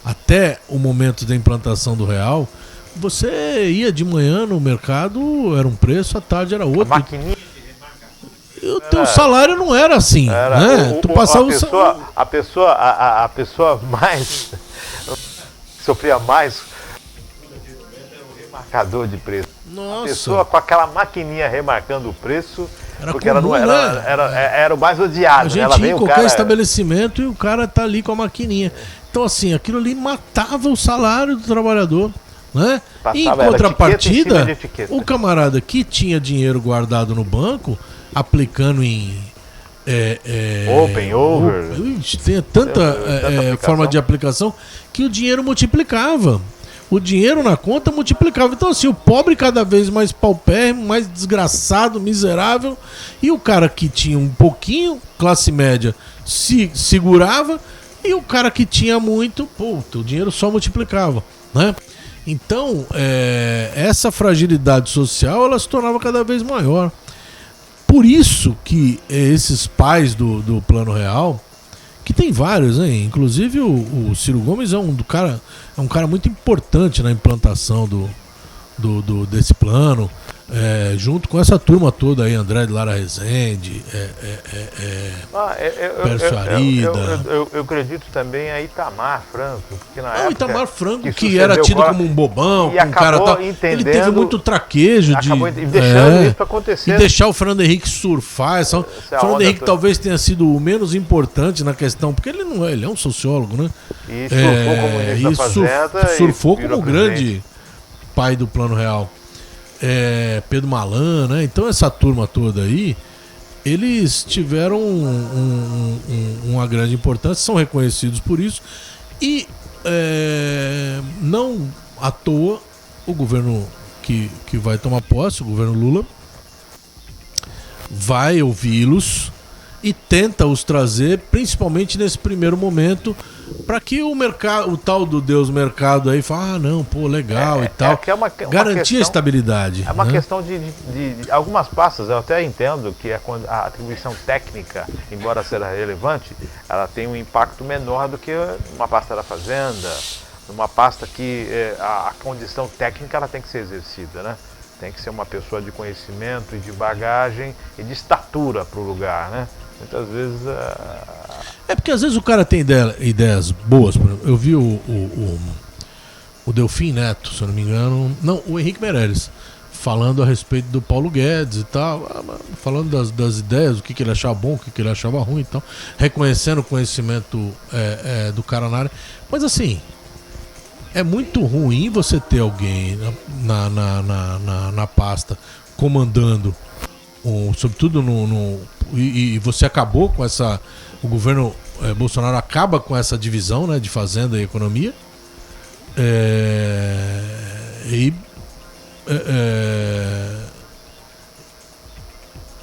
até o momento da implantação do real. Você ia de manhã no mercado, era um preço, à tarde era outro. A maquininha e o teu salário não era assim, né? Tu passava a pessoa mais sofria mais o remarcador de preço. Nossa. A pessoa com aquela maquininha remarcando o preço, porque comum, ela não era o mais odiado. A gente ela ia em qualquer estabelecimento e o cara tá ali com a maquininha. Então, assim, aquilo ali matava o salário do trabalhador, né? E em contrapartida, o camarada que tinha dinheiro guardado no banco, aplicando em Open Over, tem tanta forma de aplicação que o dinheiro multiplicava. O dinheiro na conta multiplicava. Então, assim, o pobre cada vez mais paupérrimo, mais desgraçado, miserável. E o cara que tinha um pouquinho, classe média, se segurava. E o cara que tinha muito, o dinheiro só multiplicava, né? Então, essa fragilidade social, ela se tornava cada vez maior. Por isso que esses pais do Plano Real, que tem vários, hein? Inclusive o Ciro Gomes é um cara muito importante na implantação desse plano, junto com essa turma toda aí, André de Lara Rezende, Pércio Arida. Eu acredito também a Itamar Franco, porque na época... O Itamar Franco, que era tido como um bobão, e um cara tal, ele teve muito traquejo deixando isso acontecer. E deixar o Fernando Henrique surfar. O Fernando Henrique talvez tenha sido o menos importante na questão, porque ele não é, ele é um sociólogo, né? E surfou como ministro da Fazenda. Surfou como o grande pai do Plano Real. Pedro Malan, né? Então essa turma toda aí, eles tiveram uma grande importância, são reconhecidos por isso, e não à toa o governo que vai tomar posse, o governo Lula, vai ouvi-los e tenta os trazer, principalmente nesse primeiro momento, para que o mercado, o tal do Deus mercado aí, fala, não, pô, legal e tal, garantir a estabilidade. É uma questão de algumas pastas, eu até entendo que a atribuição técnica, embora seja relevante, ela tem um impacto menor do que uma pasta da Fazenda, uma pasta que a condição técnica ela tem que ser exercida, né? Tem que ser uma pessoa de conhecimento e de bagagem e de estatura para o lugar, né? Muitas vezes... porque às vezes o cara tem ideias boas. Por exemplo, eu vi o Delfim Neto, se eu não me engano... Não, o Henrique Meirelles, falando a respeito do Paulo Guedes e tal, falando das ideias, o que ele achava bom, o que ele achava ruim e tal, reconhecendo o conhecimento do cara na área. Mas assim... É muito ruim você ter alguém na pasta comandando, sobretudo e você acabou com essa... O governo Bolsonaro acaba com essa divisão, né, de fazenda e economia.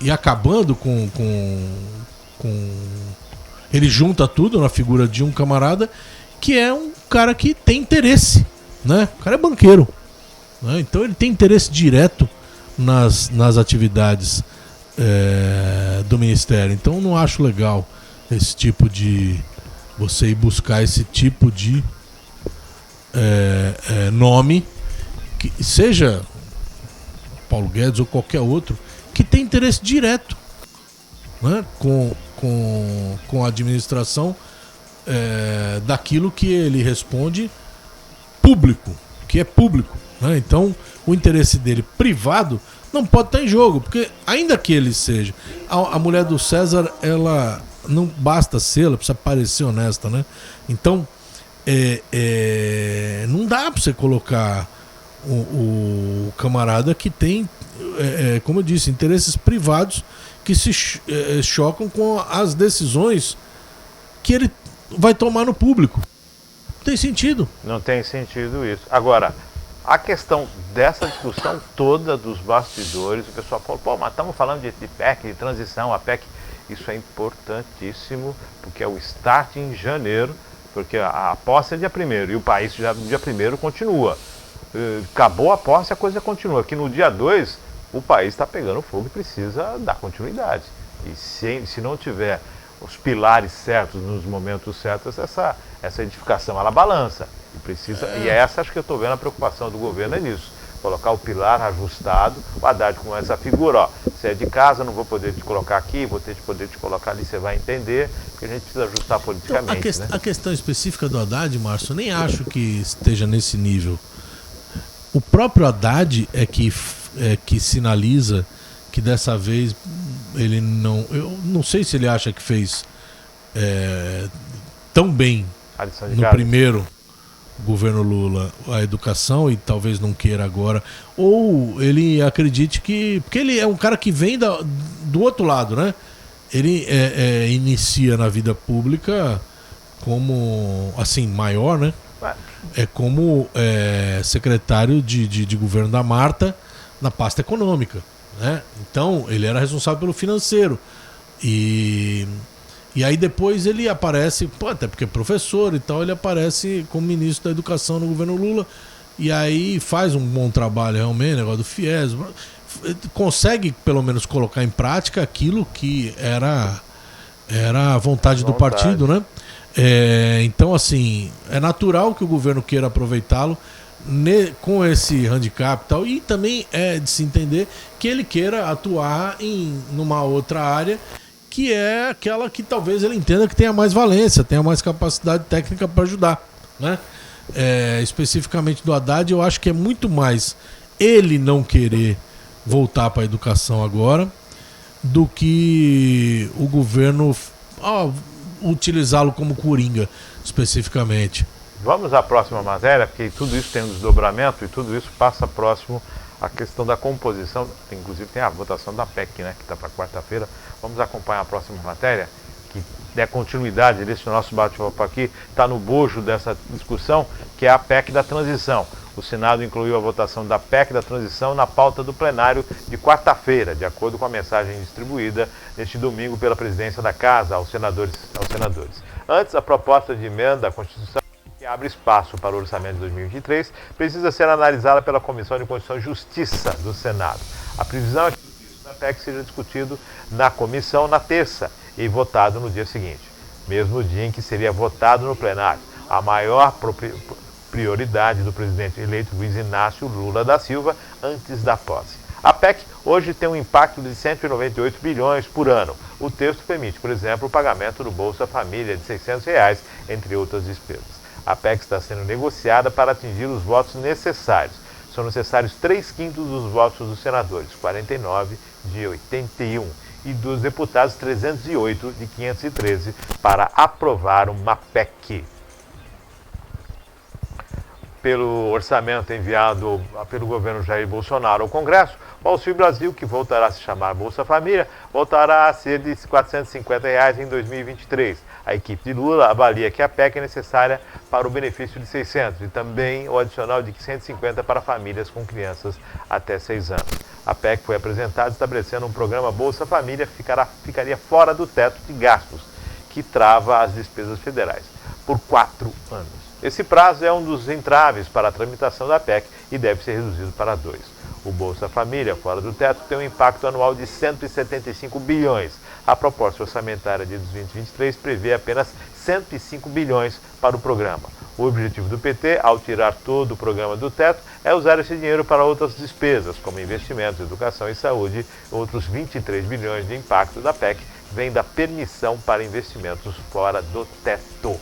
E acabando com... Ele junta tudo na figura de um camarada que é um cara que tem interesse, né? O cara é banqueiro, né? Então ele tem interesse direto nas atividades do Ministério. Então não acho legal esse tipo de... Você ir buscar esse tipo de nome, que seja Paulo Guedes ou qualquer outro, que tem interesse direto, né? Com a administração daquilo que ele responde público, que é público, né? Então o interesse dele privado não pode estar em jogo, porque ainda que ele seja a mulher do César, ela não basta ser, ela precisa parecer honesta, né? Então não dá para você colocar o camarada que tem como eu disse, interesses privados que se chocam com as decisões que ele vai tomar no público. Não tem sentido. Não tem sentido isso. Agora, a questão dessa discussão toda dos bastidores, o pessoal fala, pô, mas estamos falando de PEC, de transição, a PEC, isso é importantíssimo, porque é o start em janeiro, porque a posse é dia 1º, e o país já no dia 1º continua. Acabou a posse, a coisa continua. Aqui no dia 2, o país está pegando fogo e precisa dar continuidade. E se não tiver os pilares certos nos momentos certos, essa edificação ela balança e precisa, e essa acho que eu estou vendo a preocupação do governo é nisso, colocar o pilar ajustado. O Haddad com essa figura, você é de casa, não vou poder te colocar aqui, vou poder te colocar ali, você vai entender, porque a gente precisa ajustar politicamente. Então, a questão específica do Haddad, Márcio, eu nem acho que esteja nesse nível. O próprio Haddad é que sinaliza que dessa vez ele não... Eu não sei se ele acha que fez tão bem no primeiro governo Lula a educação e talvez não queira agora, ou ele acredite que... Porque ele é um cara que vem do outro lado, né? Ele inicia na vida pública como, assim, maior, né? Como secretário de governo da Marta na pasta econômica, né? Então ele era responsável pelo financeiro e aí depois ele aparece, até porque é professor e tal, ele aparece como ministro da educação no governo Lula e aí faz um bom trabalho realmente, negócio do FIES, consegue pelo menos colocar em prática aquilo que era a vontade do partido, né? Então assim, é natural que o governo queira aproveitá-lo. com esse handicap e tal, e também é de se entender que ele queira atuar numa outra área, que é aquela que talvez ele entenda que tenha mais valência, tenha mais capacidade técnica para ajudar, né? Especificamente do Haddad, eu acho que é muito mais ele não querer voltar para a educação agora do que o governo utilizá-lo como coringa, especificamente. Vamos à próxima matéria, porque tudo isso tem um desdobramento e tudo isso passa próximo à questão da composição. Inclusive tem a votação da PEC, né, que está para quarta-feira. Vamos acompanhar a próxima matéria, que der continuidade desse nosso bate-papo aqui, está no bojo dessa discussão, que é a PEC da transição. O Senado incluiu a votação da PEC da transição na pauta do plenário de quarta-feira, de acordo com a mensagem distribuída neste domingo pela presidência da Casa aos senadores. Antes, a proposta de emenda à Constituição, que abre espaço para o orçamento de 2023, precisa ser analisada pela Comissão de Constituição e Justiça do Senado. A previsão é que o texto da PEC seja discutido na comissão na terça e votado no dia seguinte, mesmo dia em que seria votado no plenário. A maior prioridade do presidente eleito Luiz Inácio Lula da Silva antes da posse. A PEC hoje tem um impacto de 198 bilhões por ano. O texto permite, por exemplo, o pagamento do Bolsa Família de R$ 600, entre outras despesas. A PEC está sendo negociada para atingir os votos necessários. São necessários 3/5 dos votos dos senadores, 49 de 81, e dos deputados, 308 de 513, para aprovar uma PEC. Pelo orçamento enviado pelo governo Jair Bolsonaro ao Congresso, o Auxílio Brasil, que voltará a se chamar Bolsa Família, voltará a ser de R$ 450 em 2023. A equipe de Lula avalia que a PEC é necessária para o benefício de 600 e também o adicional de 150 para famílias com crianças até 6 anos. A PEC foi apresentada estabelecendo um programa Bolsa Família que ficaria fora do teto de gastos, que trava as despesas federais, por 4 anos. Esse prazo é um dos entraves para a tramitação da PEC e deve ser reduzido para 2. O Bolsa Família, fora do teto, tem um impacto anual de 175 bilhões. A proposta orçamentária de 2023 prevê apenas 105 bilhões para o programa. O objetivo do PT, ao tirar todo o programa do teto, é usar esse dinheiro para outras despesas, como investimentos, educação e saúde. Outros 23 bilhões de impacto da PEC vêm da permissão para investimentos fora do teto.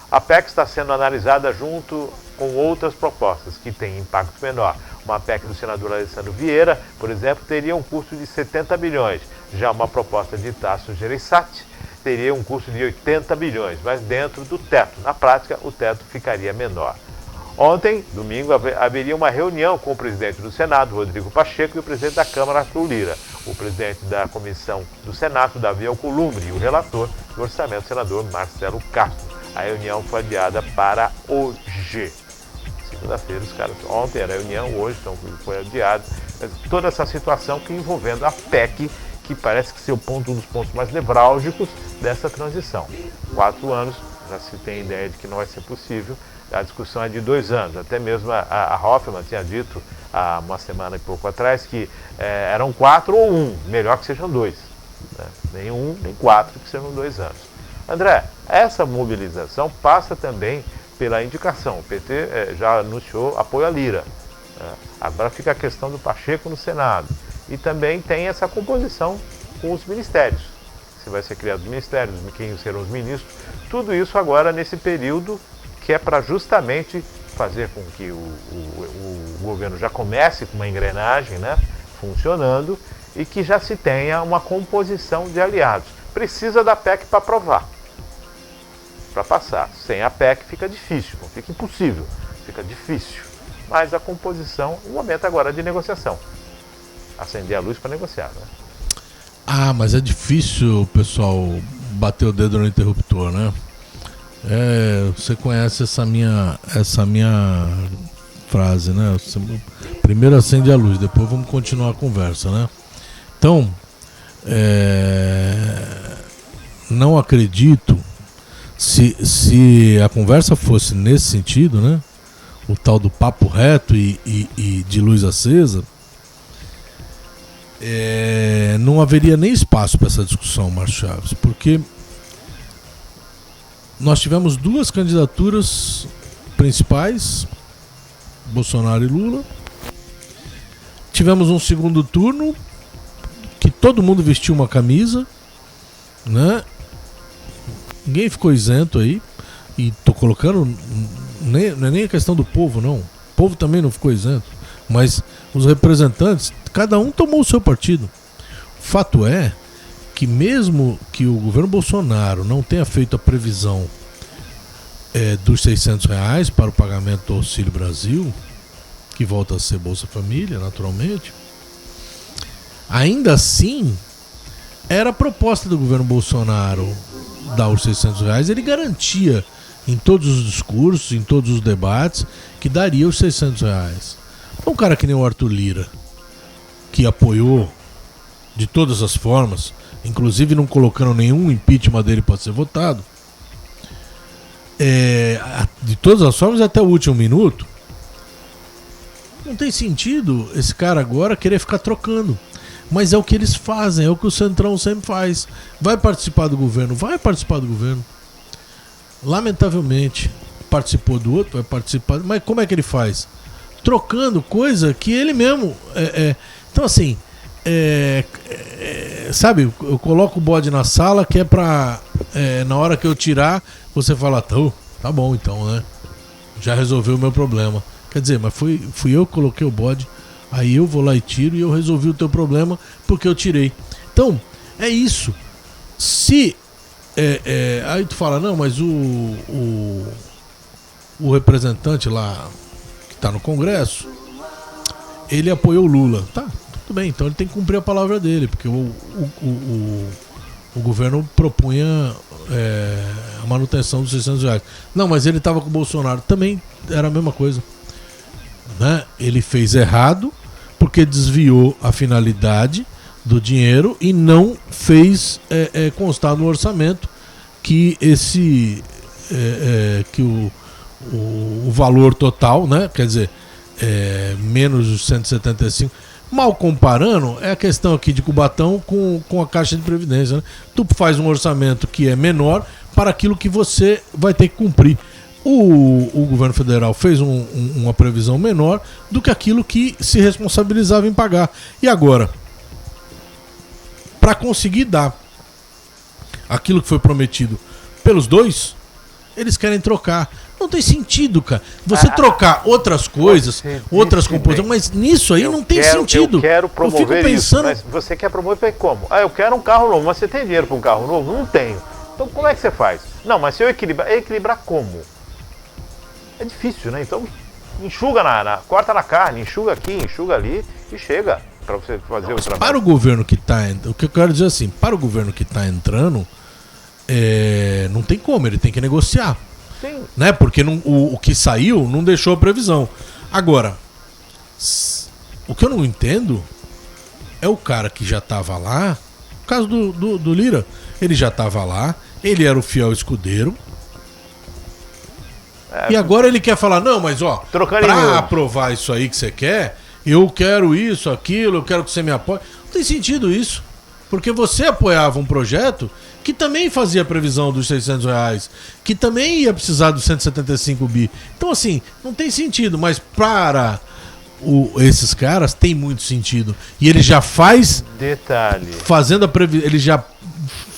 A PEC está sendo analisada junto com outras propostas que têm impacto menor. Uma PEC do senador Alessandro Vieira, por exemplo, teria um custo de 70 bilhões. Já uma proposta de Tasso Gereissati teria um custo de 80 bilhões, mas dentro do teto. Na prática, o teto ficaria menor. Ontem, domingo, haveria uma reunião com o presidente do Senado, Rodrigo Pacheco, e o presidente da Câmara, Arthur Lira, o presidente da Comissão do Senado, Davi Alcolumbre, e o relator do orçamento, senador Marcelo Castro. A reunião foi adiada para hoje. Segunda-feira, os caras. Ontem era a reunião, hoje então foi adiado. Mas toda essa situação que envolvendo a PEC, que parece que ser um dos pontos mais nevrálgicos dessa transição. 4 anos, já se tem ideia de que não vai ser possível. A discussão é de 2 anos. Até mesmo a Hoffmann tinha dito há uma semana e pouco atrás que eram 4 ou 1. Melhor que sejam 2. Né? Nem 1, nem 4, que sejam 2 anos. André, essa mobilização passa também pela indicação. O PT já anunciou apoio à Lira. Agora fica a questão do Pacheco no Senado. E também tem essa composição com os ministérios. Se vai ser criado os ministérios, quem serão os ministros. Tudo isso agora nesse período que é para justamente fazer com que o governo já comece com uma engrenagem, né, funcionando e que já se tenha uma composição de aliados. Precisa da PEC para aprovar. Para passar. Sem a PEC fica difícil, não fica impossível, fica difícil. Mas a composição, o momento agora é de negociação. Acender a luz para negociar, né? Ah, mas é difícil o pessoal bater o dedo no interruptor, né? Você conhece essa minha frase, né? Primeiro acende a luz, depois vamos continuar a conversa, né? Então, não acredito. Se a conversa fosse nesse sentido, né, o tal do papo reto e de luz acesa, não haveria nem espaço para essa discussão, Márcio Chaves, porque nós tivemos 2 candidaturas principais Bolsonaro e Lula. Tivemos um segundo turno que todo mundo vestiu uma camisa, né? Ninguém ficou isento aí. E tô colocando, não é nem a questão do povo, não. O povo também não ficou isento. Mas os representantes, cada um tomou o seu partido. O fato é que mesmo que o governo Bolsonaro não tenha feito a previsão dos R$600 para o pagamento do Auxílio Brasil, que volta a ser Bolsa Família, naturalmente, ainda assim, era a proposta do governo Bolsonaro dar os R$600, ele garantia em todos os discursos, em todos os debates, que daria os R$600. Então, um cara que nem o Arthur Lira, que apoiou de todas as formas, inclusive não colocando nenhum impeachment dele para ser votado, de todas as formas até o último minuto, não tem sentido esse cara agora querer ficar trocando. Mas é o que eles fazem, é o que o Centrão sempre faz. Vai participar do governo, vai participar do governo. Lamentavelmente, participou do outro, vai participar. Mas como é que ele faz? Trocando coisa que ele mesmo... Então assim, sabe, eu coloco o bode na sala que é pra... na hora que eu tirar, você fala, tá bom então, né? Já resolveu o meu problema. Quer dizer, mas fui eu que coloquei o bode, aí eu vou lá e tiro e eu resolvi o teu problema porque eu tirei. Então, é isso. Se... aí tu fala, não, mas o representante lá que tá no Congresso, ele apoiou o Lula. Tá, tudo bem, então ele tem que cumprir a palavra dele, porque o governo propunha a manutenção dos R$600. Não, mas ele tava com o Bolsonaro. Também era a mesma coisa. Né? Ele fez errado porque desviou a finalidade do dinheiro e não fez constar no orçamento que que o valor total, né? Quer dizer, menos os 175. Mal comparando, é a questão aqui de Cubatão com a Caixa de Previdência, né? Tu faz um orçamento que é menor para aquilo que você vai ter que cumprir. O governo federal fez uma previsão menor do que aquilo que se responsabilizava em pagar. E agora, para conseguir dar aquilo que foi prometido pelos dois, eles querem trocar. Não tem sentido, cara. Você trocar outras coisas, outras composições, mas nisso aí não tem sentido. Eu quero promover fico pensando... isso, mas você quer promover como? Eu quero um carro novo, mas você tem dinheiro para um carro novo? Não tenho. Então como é que você faz? Não, mas se eu equilibrar como? É difícil, né? Então enxuga corta na carne, enxuga aqui, enxuga ali e chega para você fazer o trabalho. Para o governo que está, o que eu quero dizer assim, para o governo que está entrando, não tem como, ele tem que negociar. Sim. Né? Porque o que saiu não deixou a previsão. Agora, o que eu não entendo é o cara que já estava lá, no caso do Lira, ele já estava lá, ele era o fiel escudeiro. E agora ele quer falar, não, mas pra aprovar isso aí que você quer, eu quero isso, aquilo, eu quero que você me apoie. Não tem sentido isso. Porque você apoiava um projeto que também fazia previsão dos R$600, que também ia precisar dos 175 bi. Então assim, não tem sentido, mas para esses caras tem muito sentido. E ele já faz... Detalhe. Fazendo a previsão, ele já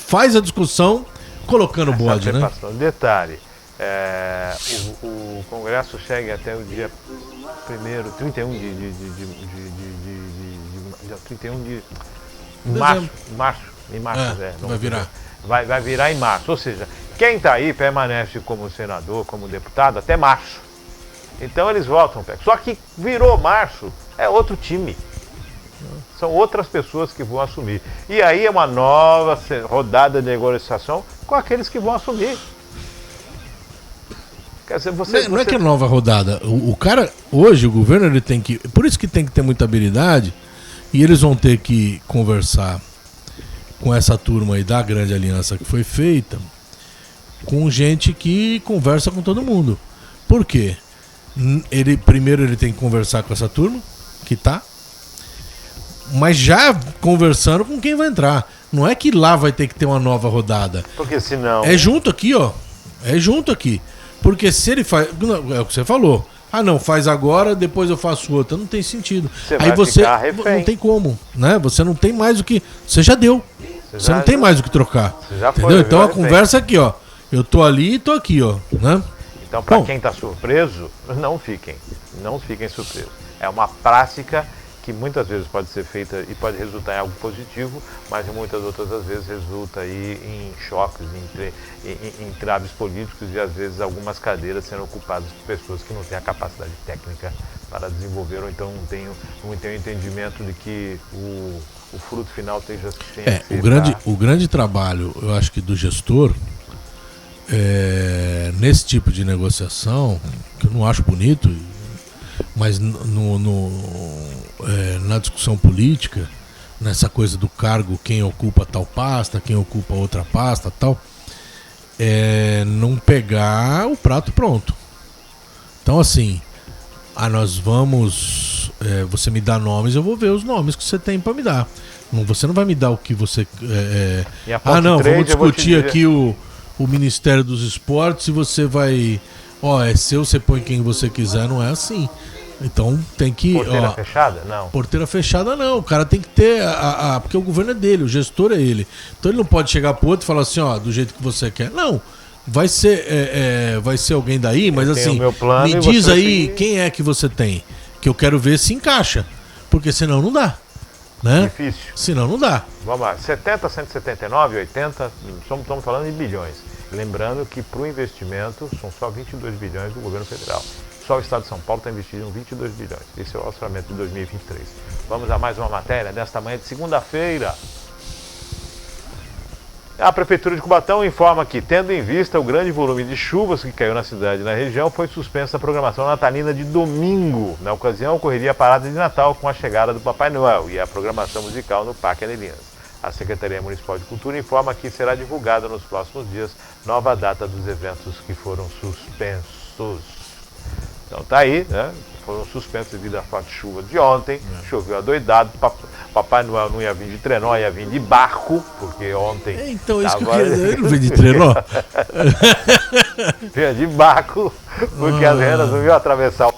faz a discussão colocando o bode, né? Detalhe. O Congresso chega até o dia 31 de março. Vai virar. Vai virar em março. Ou seja, quem está aí permanece como senador, como deputado até março. Então eles voltam. Só que virou março, é outro time. São outras pessoas que vão assumir. E aí é uma nova rodada de negociação com aqueles que vão assumir. Quer dizer, não é que é nova rodada. O cara, hoje, o governo, ele tem que... Por isso que tem que ter muita habilidade. E eles vão ter que conversar com essa turma aí da grande aliança que foi feita, com gente que conversa com todo mundo. Por quê? Primeiro ele tem que conversar com essa turma, que tá, mas já conversando com quem vai entrar. Não é que lá vai ter que ter uma nova rodada. Porque senão... É junto aqui, ó. É junto aqui. Porque se ele faz... É o que você falou. Ah, não, faz agora, depois eu faço outra. Não tem sentido. Aí você não tem como, né? Você não tem mais o que... Você já deu. Você não tem mais o que trocar. Entendeu? Então a conversa é aqui, ó. Eu tô ali e tô aqui, ó, né? Então, para quem está surpreso, não fiquem surpresos. É uma prática que muitas vezes pode ser feita e pode resultar em algo positivo, mas em muitas outras das vezes resulta aí em choques, em traves políticos e às vezes algumas cadeiras sendo ocupadas por pessoas que não têm a capacidade técnica para desenvolver ou então não têm o entendimento de que o fruto final tenha o grande trabalho, eu acho que do gestor, nesse tipo de negociação, que eu não acho bonito, mas na discussão política, nessa coisa do cargo, quem ocupa tal pasta, quem ocupa outra pasta, tal, não pegar o prato pronto. Então, assim, nós vamos... você me dá nomes, eu vou ver os nomes que você tem para me dar. Você não vai me dar o que você... vamos discutir aqui o Ministério dos Esportes e você vai... é seu, você põe quem você quiser, não é assim. Então tem que... Porteira fechada? Não. Porteira fechada não, o cara tem que ter... porque o governo é dele, o gestor é ele. Então ele não pode chegar pro outro e falar assim, do jeito que você quer. Não, vai ser alguém daí, mas assim, me diz aí quem é que você tem, que eu quero ver se encaixa. Porque senão não dá. Né? Difícil. Senão não dá. Vamos lá, 70, 179, 80, estamos falando em bilhões. Lembrando que para o investimento são só 22 bilhões do governo federal. Só o estado de São Paulo está investindo em 22 bilhões. Esse é o orçamento de 2023. Vamos a mais uma matéria desta manhã de segunda-feira. A Prefeitura de Cubatão informa que, tendo em vista o grande volume de chuvas que caiu na cidade e na região, foi suspensa a programação natalina de domingo. Na ocasião, ocorreria a parada de Natal com a chegada do Papai Noel e a programação musical no Parque Anelinas. A Secretaria Municipal de Cultura informa que será divulgada nos próximos dias nova data dos eventos que foram suspensos. Então tá aí, né? Foram suspensos devido à forte chuva de ontem. Choveu adoidado. Papai Noel não ia vir de trenó, ia vir de barco, porque ontem... Então isso que eu queria dizer, ele não veio de trenó? Vinha de barco, porque as rendas não iam atravessar o...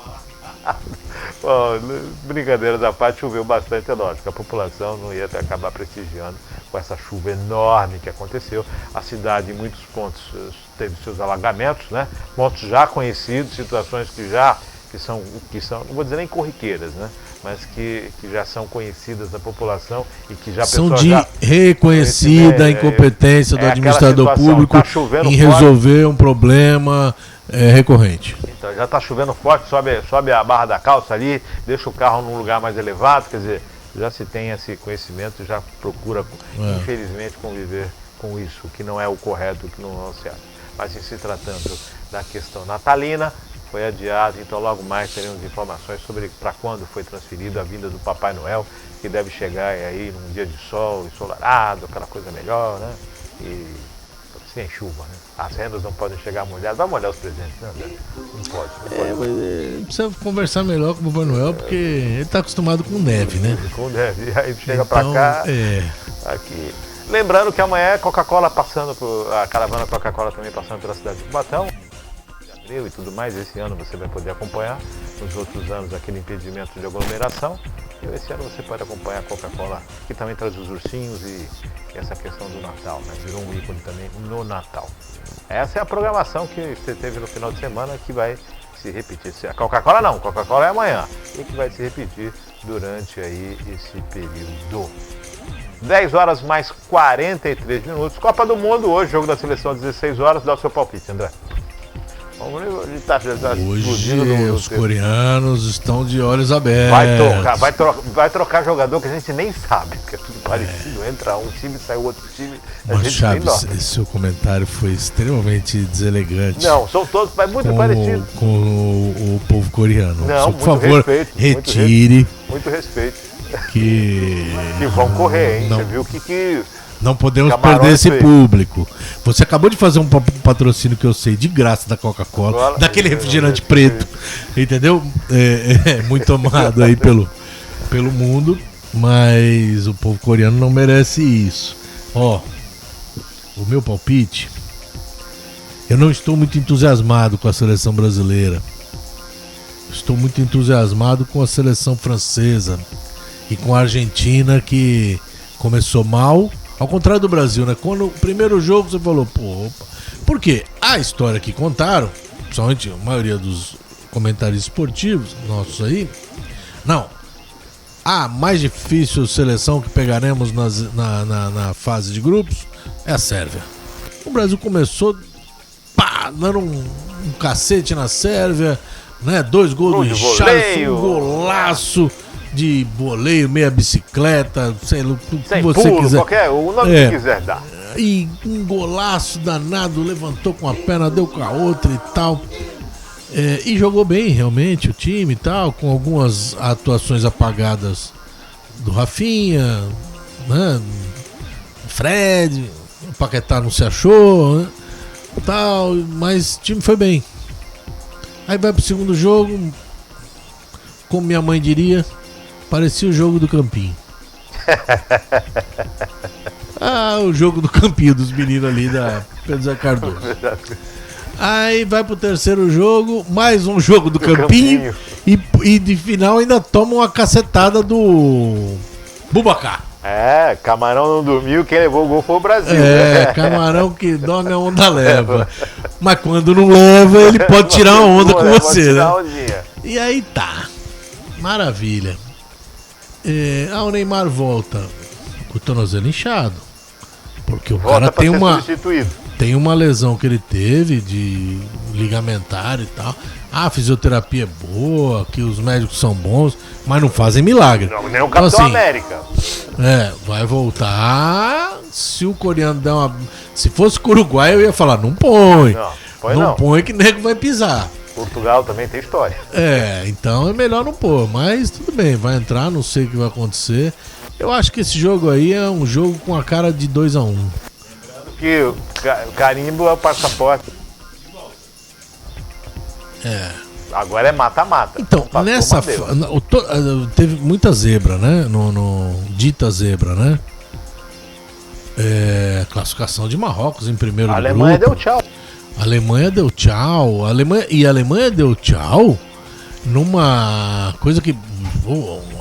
Bom, brincadeiras à parte, choveu bastante, é lógico. A população não ia acabar prestigiando com essa chuva enorme que aconteceu. A cidade, em muitos pontos, teve seus alagamentos, né? Pontos já conhecidos, situações que são, não vou dizer nem corriqueiras, né? Mas que já são conhecidas da população e que já são de reconhecida a incompetência do administrador público em resolver um problema recorrente. Então já está chovendo forte, sobe a barra da calça ali, deixa o carro num lugar mais elevado, quer dizer, já se tem esse conhecimento, já procura, infelizmente, conviver com isso, que não é o correto, que não é o certo. Mas em se tratando da questão natalina, foi adiado, então logo mais teremos informações sobre para quando foi transferido a vinda do Papai Noel, que deve chegar aí num dia de sol, ensolarado, aquela coisa melhor, né? E sem chuva, né? As rendas não podem chegar molhadas. Vai molhar os presentes, né? Não pode. Mas precisa conversar melhor com o Papai Noel, porque ele está acostumado com neve, né? Com neve. E aí chega para cá, aqui. Lembrando que amanhã é Coca-Cola passando, a caravana Coca-Cola também passando pela cidade de Cubatão. E tudo mais, esse ano você vai poder acompanhar, nos outros anos aquele impedimento de aglomeração, e esse ano você pode acompanhar a Coca-Cola, que também traz os ursinhos e essa questão do Natal, né? Virou um ícone também no Natal. Essa é a programação que você teve no final de semana, que vai se repetir. A Coca-Cola não, Coca-Cola é amanhã, e que vai se repetir durante aí esse período. 10 horas mais 43 minutos, Copa do Mundo hoje, jogo da seleção às 16 horas, dá o seu palpite, André. Hoje os coreanos estão de olhos abertos. Vai trocar jogador que a gente nem sabe, porque é tudo parecido. Entra um time, sai outro time. Mas Chaves, esse seu comentário foi extremamente deselegante. Não, são todos muito parecidos. Com o povo coreano. Não, por favor, retire. Muito respeito. Que vão correr, hein? Você viu que não podemos perder esse público. Você acabou de fazer um patrocínio que eu sei, de graça, da Coca-Cola, daquele refrigerante preto, entendeu? Muito amado aí pelo mundo, mas o povo coreano não merece isso. O meu palpite, eu não estou muito entusiasmado com a seleção brasileira. estou muito entusiasmado com a seleção francesa e com a Argentina, que começou mal, ao contrário do Brasil, né? Quando o primeiro jogo você falou, pô, opa. Por quê? A história que contaram, principalmente a maioria dos comentários esportivos nossos aí, não, a mais difícil seleção que pegaremos na fase de grupos é a Sérvia. O Brasil começou dando um cacete na Sérvia, né? 2 gols do Richarlison, um golaço de voleio, meia bicicleta, sei lá, o que Sem você pulo, quiser. o nome que quiser dar. E um golaço danado, levantou com a perna, deu com a outra e tal. E jogou bem realmente o time e tal, com algumas atuações apagadas do Rafinha, né? Fred, o Paquetá não se achou, né? Tal, mas o time foi bem. Aí vai pro segundo jogo, como minha mãe diria, parecia o jogo do Campinho. O jogo do Campinho dos meninos ali da Pedro Zé Cardoso. Aí vai pro terceiro jogo, mais um jogo do Campinho. E de final ainda toma uma cacetada do Bubacar. Camarão não dormiu, quem levou o gol foi o Brasil. Né? Camarão que dorme a onda leva. Mas quando não leva, ele pode tirar uma onda com você, né? E aí tá. Maravilha. O Neymar volta com o tornozelo inchado. Porque o cara tem uma lesão que ele teve de ligamentar e tal. A fisioterapia é boa, que os médicos são bons, mas não fazem milagre. Não, nem o Capitão América. Vai voltar. Se o coreano der uma. Se fosse com o Uruguai, eu ia falar, não põe. Não põe que nego vai pisar. Portugal também tem história. Então é melhor não pôr. Mas tudo bem, vai entrar, não sei o que vai acontecer. Eu acho que esse jogo aí é um jogo com a cara de 2-1. Que o carimbo é o passaporte. Agora é mata-mata. Então, nessa teve muita zebra, né? Dita zebra, né? Classificação de Marrocos em primeiro grupo. A Alemanha deu tchau. A Alemanha deu tchau. A Alemanha deu tchau numa coisa que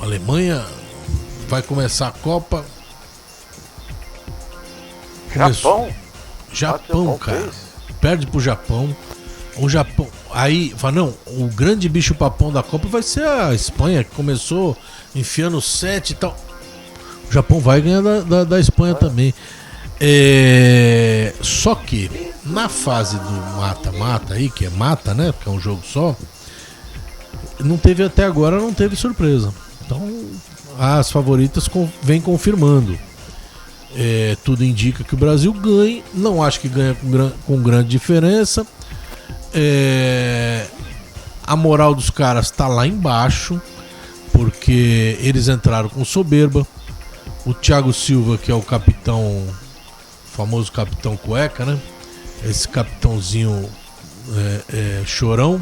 a Alemanha vai começar a Copa. Japão, cara. Perde pro Japão. O Japão. Aí, fala, não, o grande bicho papão da Copa vai ser a Espanha, que começou enfiando 7 e tal. O Japão vai ganhar da Espanha também. Só que na fase do mata-mata aí, que é mata, né? Porque é um jogo só. Até agora não teve surpresa. Então as favoritas vêm confirmando. Tudo indica que o Brasil ganhe. Não acho que ganha com grande diferença. A moral dos caras tá lá embaixo, porque eles entraram com soberba. O Thiago Silva, que é o capitão, o famoso capitão cueca, né? Esse capitãozinho chorão,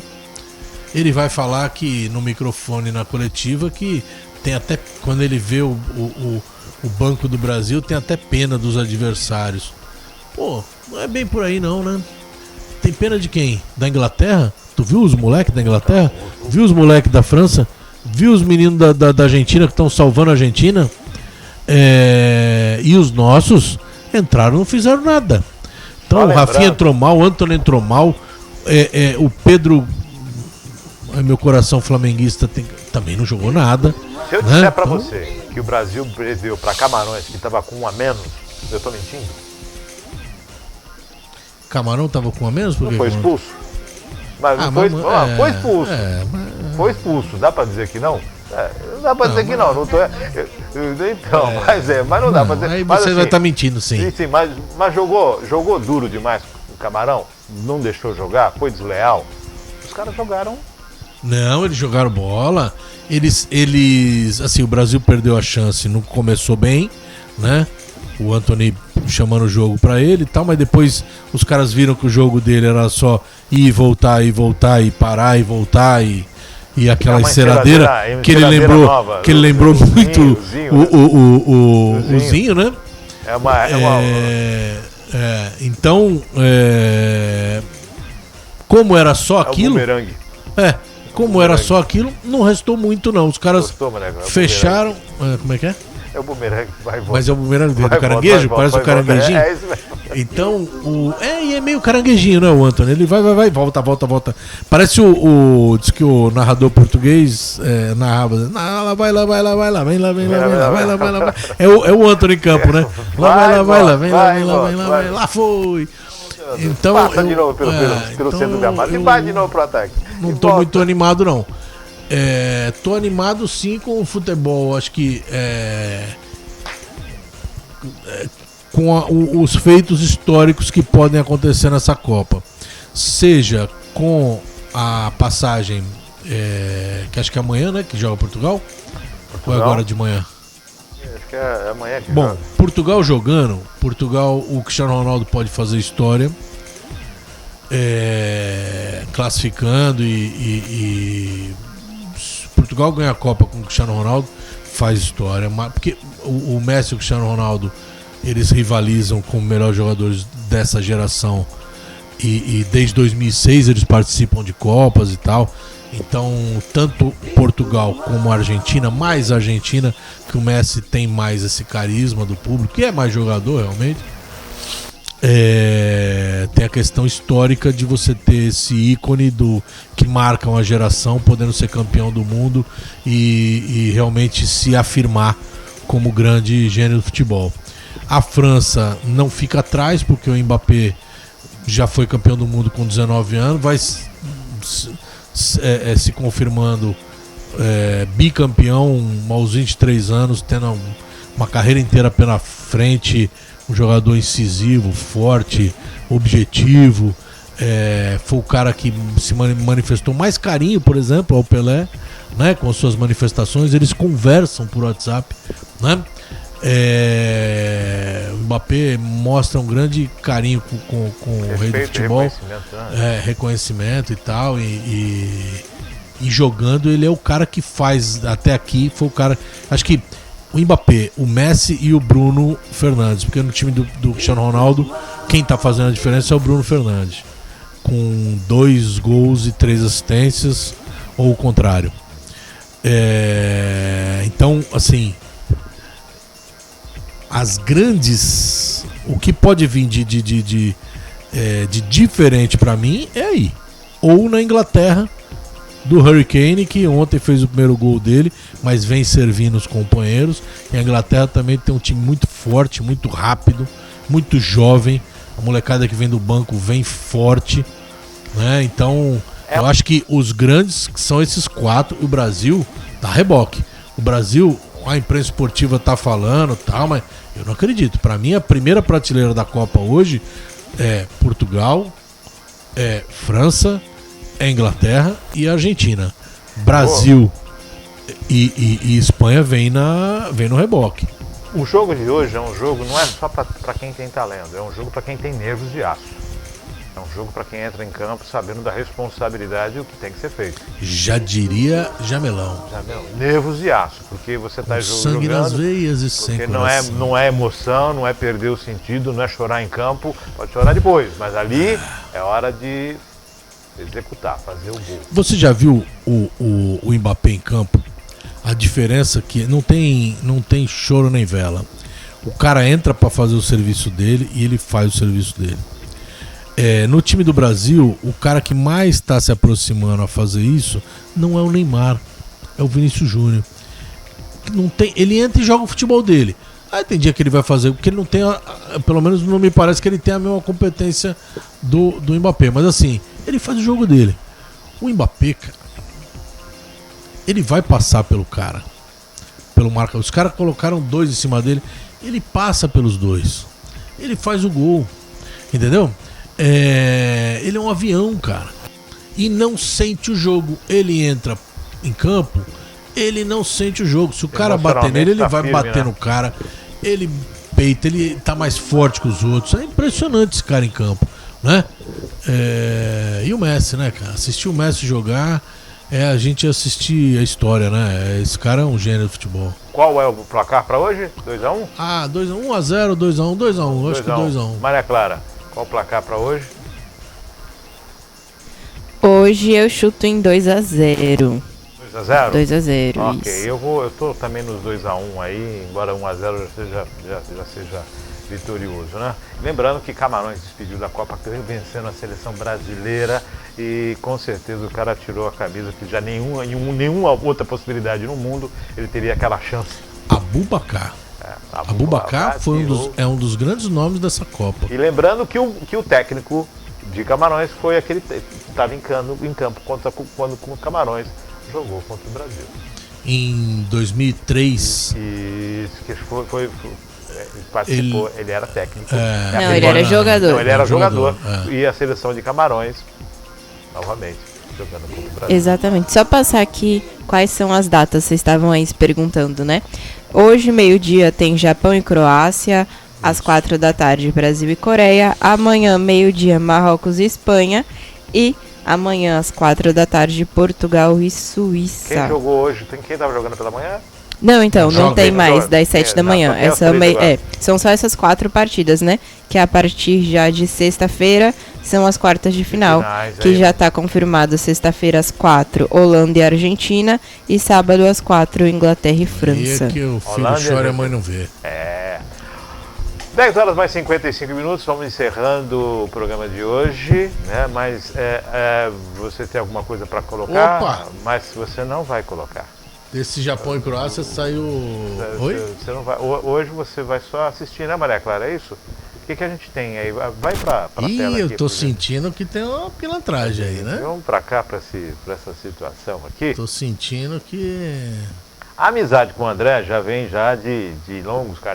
ele vai falar que no microfone na coletiva que tem até, quando ele vê o Banco do Brasil, tem até pena dos adversários. Pô, não é bem por aí não, né? Tem pena de quem? Da Inglaterra? Tu viu os moleques da Inglaterra? Viu os moleques da França? Viu os meninos da Argentina que estão salvando a Argentina? E os nossos entraram e não fizeram nada. Então o Rafinha entrou mal, o Antony entrou mal, o Pedro, meu coração flamenguista, também não jogou nada. Se eu disser pra você que o Brasil perdeu pra Camarões, que tava com 1 a menos, eu tô mentindo? Camarão tava com 1 a menos? Não foi expulso? Mas não foi expulso. Foi expulso, dá pra dizer que não? Não dá pra dizer que não. Mas não dá pra dizer. Aí você vai estar mentindo, sim. Sim, mas jogou duro demais o Camarão? Não deixou jogar? Foi desleal? Os caras jogaram. Não, eles jogaram bola. Eles, assim, o Brasil perdeu a chance, não começou bem, né? O Antony chamando o jogo pra ele e tal, mas depois os caras viram que o jogo dele era só ir e voltar, e parar e voltar e aquela enceradeira que ele lembrou muito o Zinho, né? Então, como era só aquilo, como era só aquilo, não restou muito não. Os caras Gostou, Maneco? É o fecharam... Como é que é? É o bumerangue que vai e volta. Mas é o bumerangue do Vai e caranguejo? volta, Parece vai o e volta. caranguejinho? É isso mesmo. Então, e é meio caranguejinho, né, o Antony? Ele vai, volta. Parece diz que o narrador português narrava. Vai lá. É o Antony em campo, né? Vai lá, foi. Então, passa de novo pelo centro do gramado e vai de novo pro ataque. Não tô muito animado, não. Tô animado sim com o futebol. Acho que com os feitos históricos que podem acontecer nessa Copa. Seja com a passagem, que acho que é amanhã, né? Que joga Portugal. Ou é agora de manhã? Acho que é amanhã que Bom, joga. Portugal jogando, o Cristiano Ronaldo pode fazer história. Classificando e Portugal ganha a Copa com o Cristiano Ronaldo, faz história, porque o Messi e o Cristiano Ronaldo, eles rivalizam com os melhores jogadores dessa geração e desde 2006 eles participam de Copas e tal. Então, tanto Portugal como a Argentina, mais a Argentina, que o Messi tem mais esse carisma do público, que é mais jogador realmente. Tem a questão histórica de você ter esse ícone que marca uma geração podendo ser campeão do mundo e realmente se afirmar como grande gênio do futebol. A França não fica atrás, porque o Mbappé já foi campeão do mundo com 19 anos, vai se confirmando bicampeão aos 23 anos, tendo uma carreira inteira pela frente. Um jogador incisivo, forte, objetivo. Foi o cara que se manifestou mais carinho, por exemplo, ao Pelé, né, com suas manifestações. Eles conversam por WhatsApp, né? O Mbappé mostra um grande carinho com o rei do futebol, reconhecimento e tal, e jogando ele é o cara que faz, até aqui foi o cara, acho que o Mbappé, o Messi e o Bruno Fernandes, porque no time do Cristiano Ronaldo quem tá fazendo a diferença é o Bruno Fernandes, com 2 gols e 3 assistências, ou o contrário. Então, assim, as grandes, o que pode vir de diferente pra mim é aí, ou na Inglaterra, do Harry Kane, que ontem fez o primeiro gol dele, mas vem servindo os companheiros. E a Inglaterra também tem um time muito forte, muito rápido, muito jovem. A molecada que vem do banco vem forte, né? Então, eu acho que os grandes são esses 4. O Brasil dá reboque. O Brasil, a imprensa esportiva tá falando, tal, mas eu não acredito. Para mim, a primeira prateleira da Copa hoje é Portugal, França, Inglaterra e Argentina. Brasil e Espanha vem no reboque. O jogo de hoje é um jogo, não é só para quem tem talento, é um jogo para quem tem nervos de aço. É um jogo para quem entra em campo sabendo da responsabilidade e o que tem que ser feito. Já diria Jamelão. Nervos de aço, porque você está jogando. Sangue nas veias e sem coração. Não é emoção, não é perder o sentido, não é chorar em campo, pode chorar depois, mas ali é hora de executar, fazer o gol. Você já viu o Mbappé em campo? A diferença é que não tem choro nem vela. O cara entra para fazer o serviço dele e ele faz o serviço dele. No time do Brasil, o cara que mais está se aproximando a fazer isso não é o Neymar, é o Vinícius Júnior. Ele entra e joga o futebol dele. Aí tem dia que ele vai fazer, porque ele não tem, pelo menos não me parece que ele tem a mesma competência do Mbappé, mas assim, ele faz o jogo dele. O Mbappé, cara, ele vai passar pelo cara, pelo marca. Os caras colocaram 2 em cima dele, ele passa pelos 2, ele faz o gol, entendeu? Ele é um avião, cara, e não sente o jogo. Ele entra em campo, ele não sente o jogo. Se o cara bater nele, ele vai bater no cara. Ele peita, ele tá mais forte que os outros. É impressionante esse cara em campo, né? E o Messi, né, cara? Assistir o Messi jogar a gente assistir a história, né? Esse cara é um gênio do futebol. Qual é o placar pra hoje? 2-1? 1-0, 2-1, 2-1. Acho que 2-1. Maria Clara, qual o placar pra hoje? Hoje eu chuto em 2-0. 2x0? 2-0, Ok, isso. eu tô também nos 2x1 aí, embora 1x0 já seja vitorioso, né? Lembrando que Camarões despediu da Copa vencendo a seleção brasileira e com certeza o cara tirou a camisa, que já nenhuma outra possibilidade no mundo ele teria aquela chance. Abubacar. Abubacar foi um dos grandes nomes dessa Copa. E lembrando que o técnico de Camarões foi aquele que estava em campo quando o Camarões jogou contra o Brasil. Em 2003. Isso, que foi participou, ele era técnico. Não, ele era jogador. Não, ele era jogador. É. E a seleção de Camarões, novamente, jogando contra o Brasil. Exatamente. Só passar aqui quais são as datas, vocês estavam aí se perguntando, né? Hoje, meio-dia, tem Japão e Croácia. Às 4 da tarde, Brasil e Coreia. Amanhã, meio-dia, Marrocos e Espanha. E amanhã, às 4 da tarde, Portugal e Suíça. Quem jogou hoje? Quem estava jogando pela manhã? Não, então, não tem mais joga. das 7 da manhã. São só essas 4 partidas, né? Que a partir já de sexta-feira são as quartas de final. Que já está confirmado sexta-feira às 4, Holanda e Argentina. E sábado às 4, Inglaterra e França. E é que o filho chora e a mãe não vê. 10 horas mais 55 minutos, vamos encerrando o programa de hoje, né? Mas você tem alguma coisa para colocar? Opa! Mas você não vai colocar. Desse Japão e Croácia saiu... Oi? Você não vai, hoje você vai só assistir, né, Maria Clara? É isso? O que a gente tem aí? Vai pra tela aqui. Eu tô sentindo que tem uma pilantragem aí, né? Vamos pra cá, pra essa situação aqui. Tô sentindo que... A amizade com o André já vem de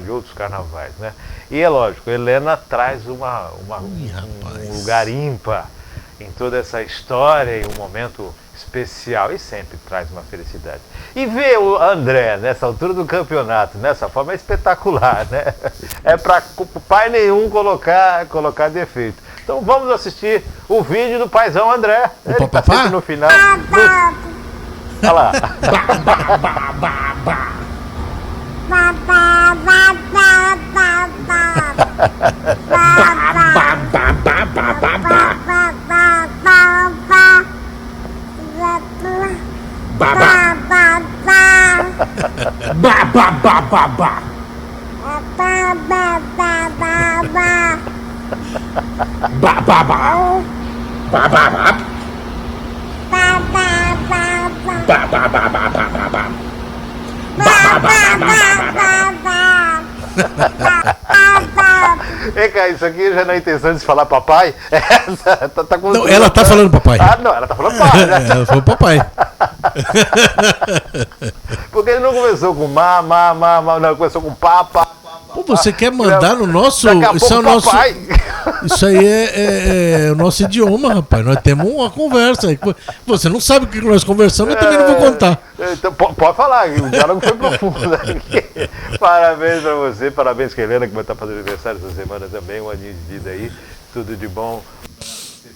outros carnavais, né? E é lógico, Helena traz um lugar ímpar em toda essa história e um momento especial e sempre traz uma felicidade. E ver o André nessa altura do campeonato, dessa forma, é espetacular, né? É para pai nenhum colocar defeito. Então vamos assistir o vídeo do paizão André. Ele tá sempre no final. Olha lá. Isso aqui já não é intenção de falar papai. Não, ela tá falando papai. Ah, não, ela tá falando pai, né? Ela falou papai. Porque ele não começou com não, começou com pá. Pô, você quer mandar no nosso... Isso é o nosso... Isso aí é o nosso idioma, rapaz. Nós temos uma conversa aí. Você não sabe o que nós conversamos, eu também não vou contar. Então, pode falar, o diálogo foi profundo aqui. Parabéns pra você, parabéns pra Helena, que vai estar fazendo aniversário essa semana também, um aninho de vida aí. Tudo de bom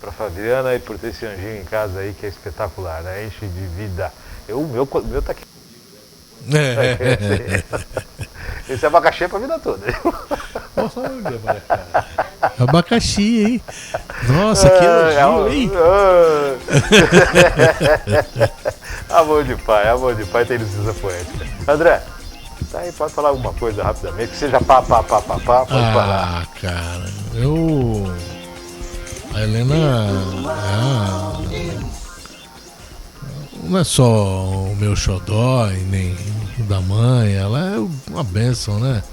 pra Fabiana e por ter esse anjinho em casa aí, que é espetacular, né? Enche de vida. O meu tá aqui. Esse abacaxi é pra vida toda. Olha, abacaxi, hein? Nossa, que elogio, hein? Amor de pai tem licença poética. André, tá aí, pode falar alguma coisa rapidamente, que seja pode falar. Cara, a Helena não é só o meu xodó e nem da mãe, ela é uma bênção, né?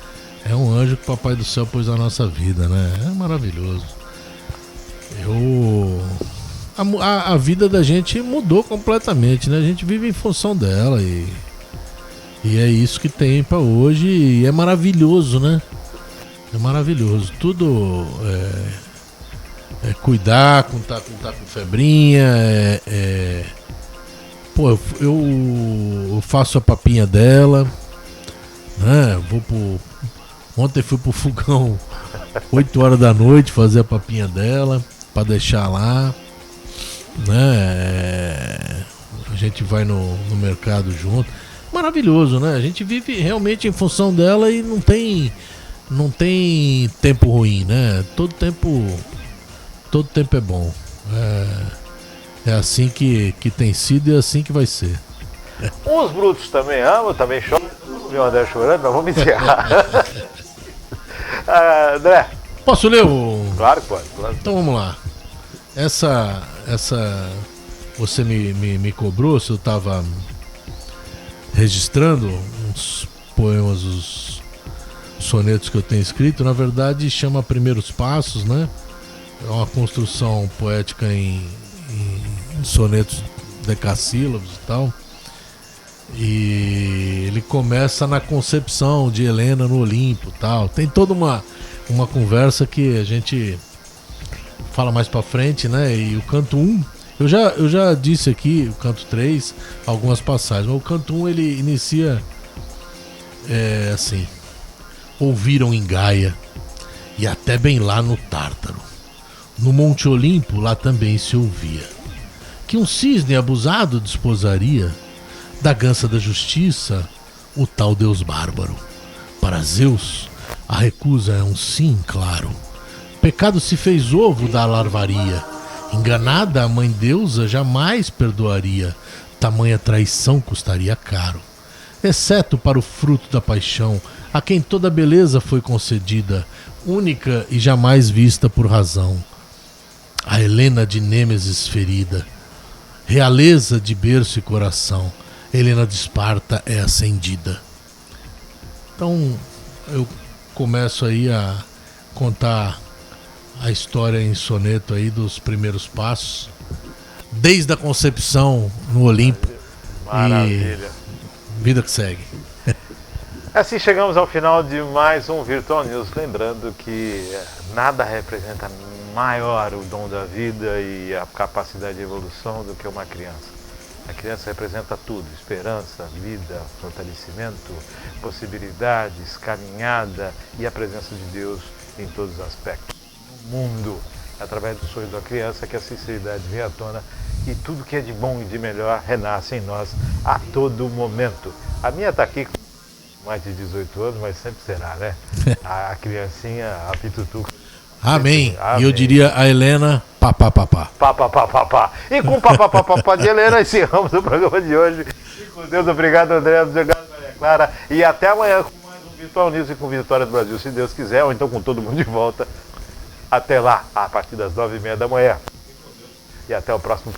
É um anjo que o Papai do Céu pôs na nossa vida, né? É maravilhoso. A vida da gente mudou completamente, né? A gente vive em função dela e é isso que tem pra hoje e é maravilhoso, né? É maravilhoso. Tudo é cuidar, tá com febrinha, Pô, eu faço a papinha dela, né? Ontem fui pro fogão 8 horas da noite fazer a papinha dela, pra deixar lá, né? A gente vai no mercado junto. Maravilhoso, né? A gente vive realmente em função dela e não tem tempo ruim, né? Todo tempo é bom. É assim que tem sido e é assim que vai ser. Os brutos também amam, também choram. Meu André chorando, mas vamos encerrar. André. Posso ler o... Claro que pode. Claro. Então vamos lá. Essa você me cobrou se eu estava registrando uns poemas, os sonetos que eu tenho escrito. Na verdade chama Primeiros Passos, né? É uma construção poética em sonetos decassílabos e tal. E ele começa na concepção de Helena no Olimpo e tal. Tem toda uma conversa que a gente fala mais pra frente, né? E o canto 1, eu já disse aqui, o canto 3, algumas passagens, mas o canto 1 ele inicia assim: ouviram em Gaia e até bem lá no Tártaro, no Monte Olimpo, lá também se ouvia que um cisne abusado desposaria da gança da justiça o tal Deus bárbaro. Para Zeus a recusa é um sim claro. Pecado se fez ovo da larvaria. Enganada a mãe deusa jamais perdoaria. Tamanha traição custaria caro. Exceto para o fruto da paixão, a quem toda beleza foi concedida, única e jamais vista por razão. A Helena de Nêmesis ferida, realeza de berço e coração, Helena de Esparta é acendida. Então eu começo aí a contar a história em soneto aí dos primeiros passos, desde a concepção no Olimpo. Maravilha. E vida que segue. Assim chegamos ao final de mais um Virtual News. Lembrando que nada representa maior o dom da vida e a capacidade de evolução do que uma criança. A criança representa tudo: esperança, vida, fortalecimento, possibilidades, caminhada e a presença de Deus em todos os aspectos. No mundo, através do sonho da criança, que a sinceridade vem à tona e tudo que é de bom e de melhor renasce em nós a todo momento. A minha está aqui com mais de 18 anos, mas sempre será, né? A criancinha, a pitutuca. Amém. Amém. E eu diria a Helena, papá. Pá. E com papá de Helena, encerramos o programa de hoje. E com Deus, obrigado, André, obrigado, Maria Clara. E até amanhã com mais um Virtual News e com Vitória do Brasil, se Deus quiser, ou então com todo mundo de volta. Até lá, a partir das 9h30 da manhã. E até o próximo.